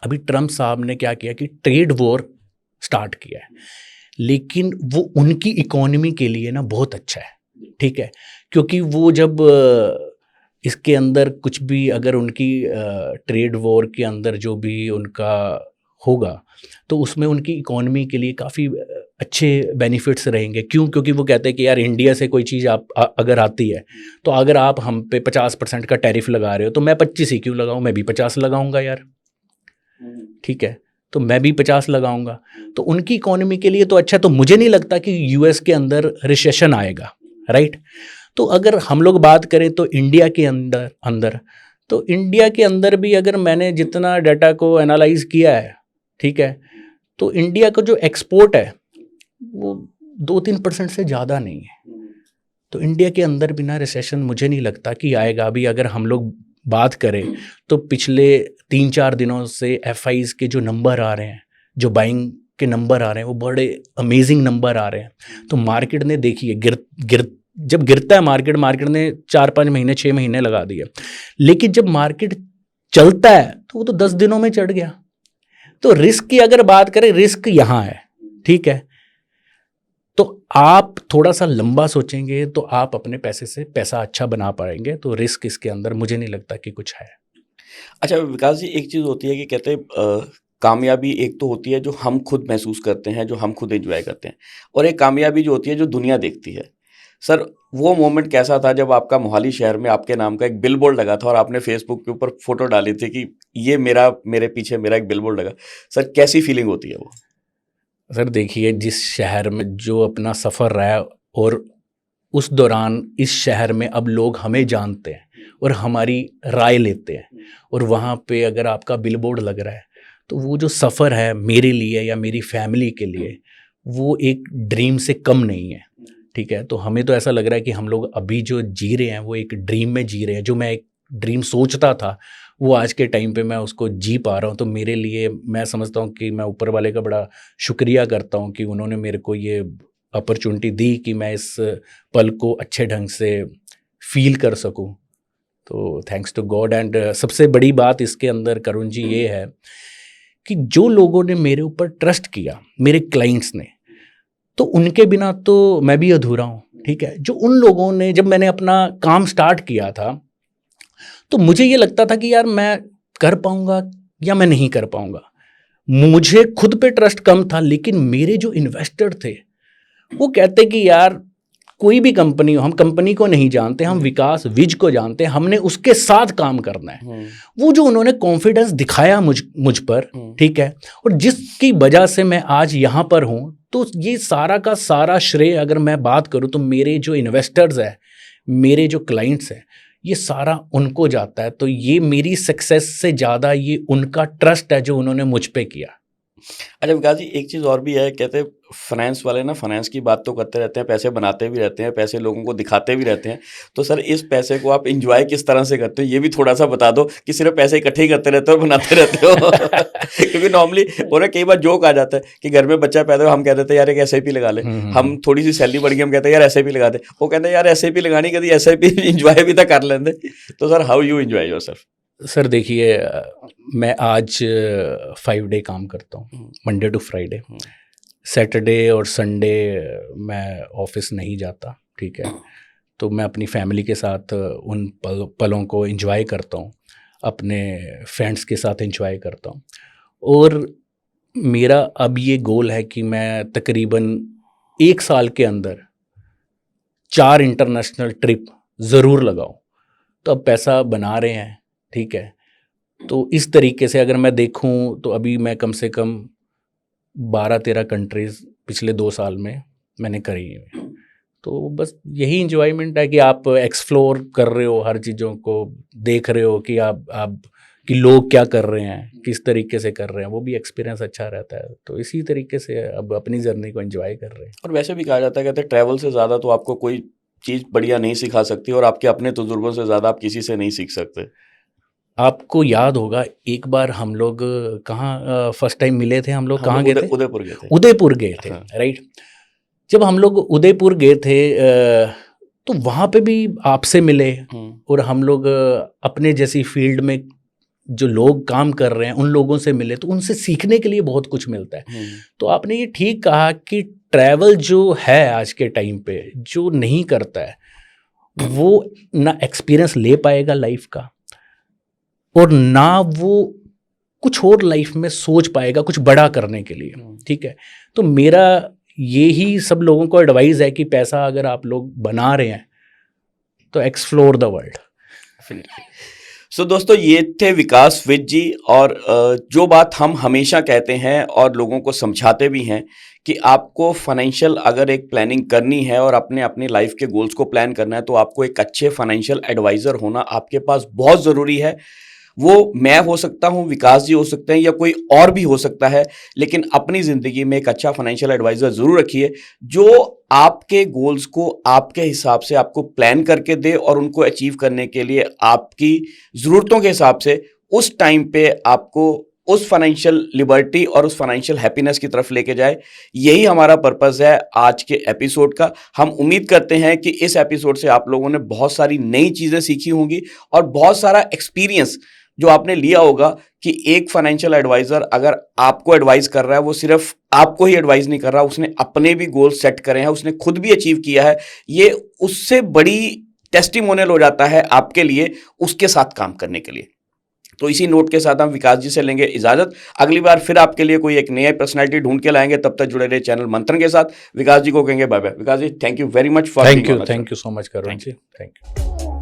B: अभी ट्रम्प साहब ने क्या किया कि ट्रेड वॉर स्टार्ट किया है, लेकिन वो उनकी इकोनॉमी के लिए ना बहुत अच्छा है, ठीक है, क्योंकि वो जब इसके अंदर कुछ भी अगर उनकी ट्रेड वॉर के अंदर जो भी उनका होगा तो उसमें उनकी इकोनॉमी के लिए काफ़ी अच्छे बेनिफिट्स रहेंगे। क्यों? क्योंकि वो कहते हैं कि यार इंडिया से कोई चीज़ आप अगर आती है तो अगर आप हम पे 50% का टैरिफ लगा रहे हो तो मैं 25 ही क्यों लगाऊं, मैं भी 50 लगाऊंगा यार, ठीक है, तो मैं भी 50 लगाऊंगा। तो उनकी इकोनॉमी के लिए तो अच्छा। तो मुझे नहीं लगता कि US के अंदर रिसेशन आएगा, राइट। तो अगर हम लोग बात करें तो इंडिया के अंदर तो इंडिया के अंदर भी अगर मैंने जितना डाटा को एनालाइज किया है, ठीक है, तो इंडिया का जो एक्सपोर्ट है वो 2-3% से ज़्यादा नहीं है। तो इंडिया के अंदर बिना रिसेशन मुझे नहीं लगता कि आएगा। अभी अगर हम लोग बात करें तो पिछले 3-4 दिनों से FIs के जो नंबर आ रहे हैं, जो बाइंग के नंबर आ रहे हैं, वो बड़े अमेजिंग नंबर आ रहे हैं। तो मार्केट ने देखिए जब गिरता है मार्केट ने 4-5 महीने 6 महीने लगा दिए, लेकिन जब मार्केट चलता है तो वो तो 10 दिनों में चढ़ गया। तो रिस्क की अगर बात करें, रिस्क यहाँ है, ठीक है। तो आप थोड़ा सा लंबा सोचेंगे तो आप अपने पैसे से पैसा अच्छा बना पाएंगे। तो रिस्क इसके अंदर मुझे नहीं लगता कि कुछ है।
A: अच्छा विकास जी, एक चीज़ होती है कि कहते हैं कामयाबी एक तो होती है जो हम खुद महसूस करते हैं, जो हम खुद एंजॉय करते हैं, और एक कामयाबी जो होती है जो दुनिया देखती है। सर वो मोमेंट कैसा था जब आपका मोहाली शहर में आपके नाम का एक बिलबोर्ड लगा था और आपने फेसबुक के ऊपर फोटो डाली थी कि ये मेरे पीछे मेरा एक बिलबोर्ड लगा। सर कैसी फीलिंग होती है वो?
B: सर देखिए, जिस शहर में जो अपना सफ़र रहा है और उस दौरान इस शहर में अब लोग हमें जानते हैं और हमारी राय लेते हैं, और वहाँ पे अगर आपका बिलबोर्ड लग रहा है तो वो जो सफ़र है मेरे लिए या मेरी फैमिली के लिए, वो एक ड्रीम से कम नहीं है, ठीक है। तो हमें तो ऐसा लग रहा है कि हम लोग अभी जो जी रहे हैं वो एक ड्रीम में जी रहे हैं। जो मैं एक ड्रीम सोचता था वो आज के टाइम पे मैं उसको जी पा रहा हूँ। तो मेरे लिए मैं समझता हूँ कि मैं ऊपर वाले का बड़ा शुक्रिया करता हूँ कि उन्होंने मेरे को ये अपॉर्चुनिटी दी कि मैं इस पल को अच्छे ढंग से फील कर सकूँ। तो थैंक्स टू गॉड। एंड सबसे बड़ी बात इसके अंदर करुण जी ये है कि जो लोगों ने मेरे ऊपर ट्रस्ट किया, मेरे क्लाइंट्स ने, तो उनके बिना तो मैं भी अधूरा हूँ, ठीक है। जो उन लोगों ने, जब मैंने अपना काम स्टार्ट किया था तो मुझे ये लगता था कि यार मैं कर पाऊंगा या मैं नहीं कर पाऊंगा। मुझे खुद पे ट्रस्ट कम था, लेकिन मेरे जो इन्वेस्टर थे वो कहते कि यार कोई भी कंपनी हो, हम कंपनी को नहीं जानते, हम विकास विज को जानते हैं, हमने उसके साथ काम करना है। वो जो उन्होंने कॉन्फिडेंस दिखाया मुझ पर, ठीक है, और जिसकी वजह से मैं आज यहाँ पर हूँ, तो ये सारा का सारा श्रेय अगर मैं बात करूँ तो मेरे जो इन्वेस्टर्स हैं, मेरे जो क्लाइंट्स हैं, ये सारा उनको जाता है। तो ये मेरी सक्सेस से ज़्यादा ये उनका ट्रस्ट है जो उन्होंने मुझ पे किया।
A: अच्छा विकास जी, एक चीज़ और भी है, कहते हैं फाइनेंस वाले ना फाइनेंस की बात तो करते रहते हैं, पैसे बनाते भी रहते हैं, पैसे लोगों को दिखाते भी रहते हैं। तो सर इस पैसे को आप एंजॉय किस तरह से करते हो, ये भी थोड़ा सा बता दो कि सिर्फ पैसे इकट्ठे ही करते रहते हो और बनाते रहते हो? क्योंकि नॉर्मली और कई बार जोक आ जाता है कि घर में बच्चा पैदा हो, हम कह देते हैं यार एक SIP लगा ले। हम थोड़ी सी सैलरी बढ़ गई, हम कहते हैं यार SIP लगा दे। वो कहते हैं यार SIP लगानी, कभी SIP एंजॉय भी तो कर लेंगे। तो sir how you enjoy yourself?
B: Sir देखिए, मैं आज 5 डे काम करता हूँ, मंडे टू फ्राइडे। सैटरडे और संडे मैं ऑफिस नहीं जाता, ठीक है। तो मैं अपनी फैमिली के साथ उन पलों को एंजॉय करता हूँ, अपने फ्रेंड्स के साथ एंजॉय करता हूँ। और मेरा अब ये गोल है कि मैं तकरीबन 1 साल के अंदर 4 इंटरनेशनल ट्रिप ज़रूर लगाऊँ। तो अब पैसा बना रहे हैं, ठीक है। तो इस तरीके से अगर मैं देखूं तो अभी मैं कम से कम 12-13 कंट्रीज़ पिछले 2 साल में मैंने करी है। तो बस यही इंजॉयमेंट है कि आप एक्सप्लोर कर रहे हो, हर चीज़ों को देख रहे हो कि आप कि लोग क्या कर रहे हैं, किस तरीके से कर रहे हैं, वो भी एक्सपीरियंस अच्छा रहता है। तो इसी तरीके से अब अपनी जर्नी को एंजॉय कर रहे हैं।
A: और वैसे भी कहा जाता है, कहते हैं ट्रैवल से ज़्यादा तो आपको कोई चीज़ बढ़िया नहीं सिखा सकती, और आपके अपने तजुर्बों से ज़्यादा आप किसी से नहीं सीख सकते।
B: आपको याद होगा एक बार हम लोग कहाँ फर्स्ट टाइम मिले थे, हम लोग कहाँ गए थे?
A: उदयपुर गए थे।
B: उदयपुर गए थे,
A: हाँ।
B: राइट। जब हम लोग उदयपुर गए थे तो वहाँ पे भी आपसे मिले, और हम लोग अपने जैसी फील्ड में जो लोग काम कर रहे हैं उन लोगों से मिले, तो उनसे सीखने के लिए बहुत कुछ मिलता है। तो आपने ये ठीक कहा कि ट्रैवल जो है आज के टाइम पे जो नहीं करता है वो ना एक्सपीरियंस ले पाएगा लाइफ का, और ना वो कुछ और लाइफ में सोच पाएगा कुछ बड़ा करने के लिए, ठीक है। तो मेरा यही सब लोगों को एडवाइस है कि पैसा अगर आप लोग बना रहे हैं तो एक्सप्लोर द वर्ल्ड।
A: सो दोस्तों, ये थे विकास विज जी, और जो बात हम हमेशा कहते हैं और लोगों को समझाते भी हैं कि आपको फाइनेंशियल अगर एक प्लानिंग करनी है और अपनी लाइफ के गोल्स को प्लान करना है, तो आपको एक अच्छे फाइनेंशियल एडवाइज़र होना आपके पास बहुत ज़रूरी है। वो मैं हो सकता हूँ, विकास जी हो सकते हैं, या कोई और भी हो सकता है, लेकिन अपनी ज़िंदगी में एक अच्छा फाइनेंशियल एडवाइज़र ज़रूर रखिए जो आपके गोल्स को आपके हिसाब से आपको प्लान करके दे, और उनको अचीव करने के लिए आपकी ज़रूरतों के हिसाब से उस टाइम पे आपको उस फाइनेंशियल लिबर्टी और उस फाइनेंशियल हैप्पीनेस की तरफ लेके जाए। यही हमारा पर्पस है आज के एपिसोड का। हम उम्मीद करते हैं कि इस एपिसोड से आप लोगों ने बहुत सारी नई चीज़ें सीखी होंगी और बहुत सारा एक्सपीरियंस जो आपने लिया होगा कि एक फाइनेंशियल एडवाइजर अगर आपको एडवाइस कर रहा है, वो सिर्फ आपको ही एडवाइस नहीं कर रहा, उसने अपने भी गोल सेट करे हैं, उसने खुद भी अचीव किया है। ये उससे बड़ी टेस्टिमोनियल हो जाता है आपके लिए उसके साथ काम करने के लिए। तो इसी नोट के साथ हम विकास जी से लेंगे इजाजत। अगली बार फिर आपके लिए कोई एक नया पर्सनैलिटी ढूंढ के लाएंगे। तब तक जुड़े रहे चैनल मंथन के साथ। विकास जी को कहेंगे bye bye. Vikas ji, thank you very much for
B: thank you so much Karun ji, thank you.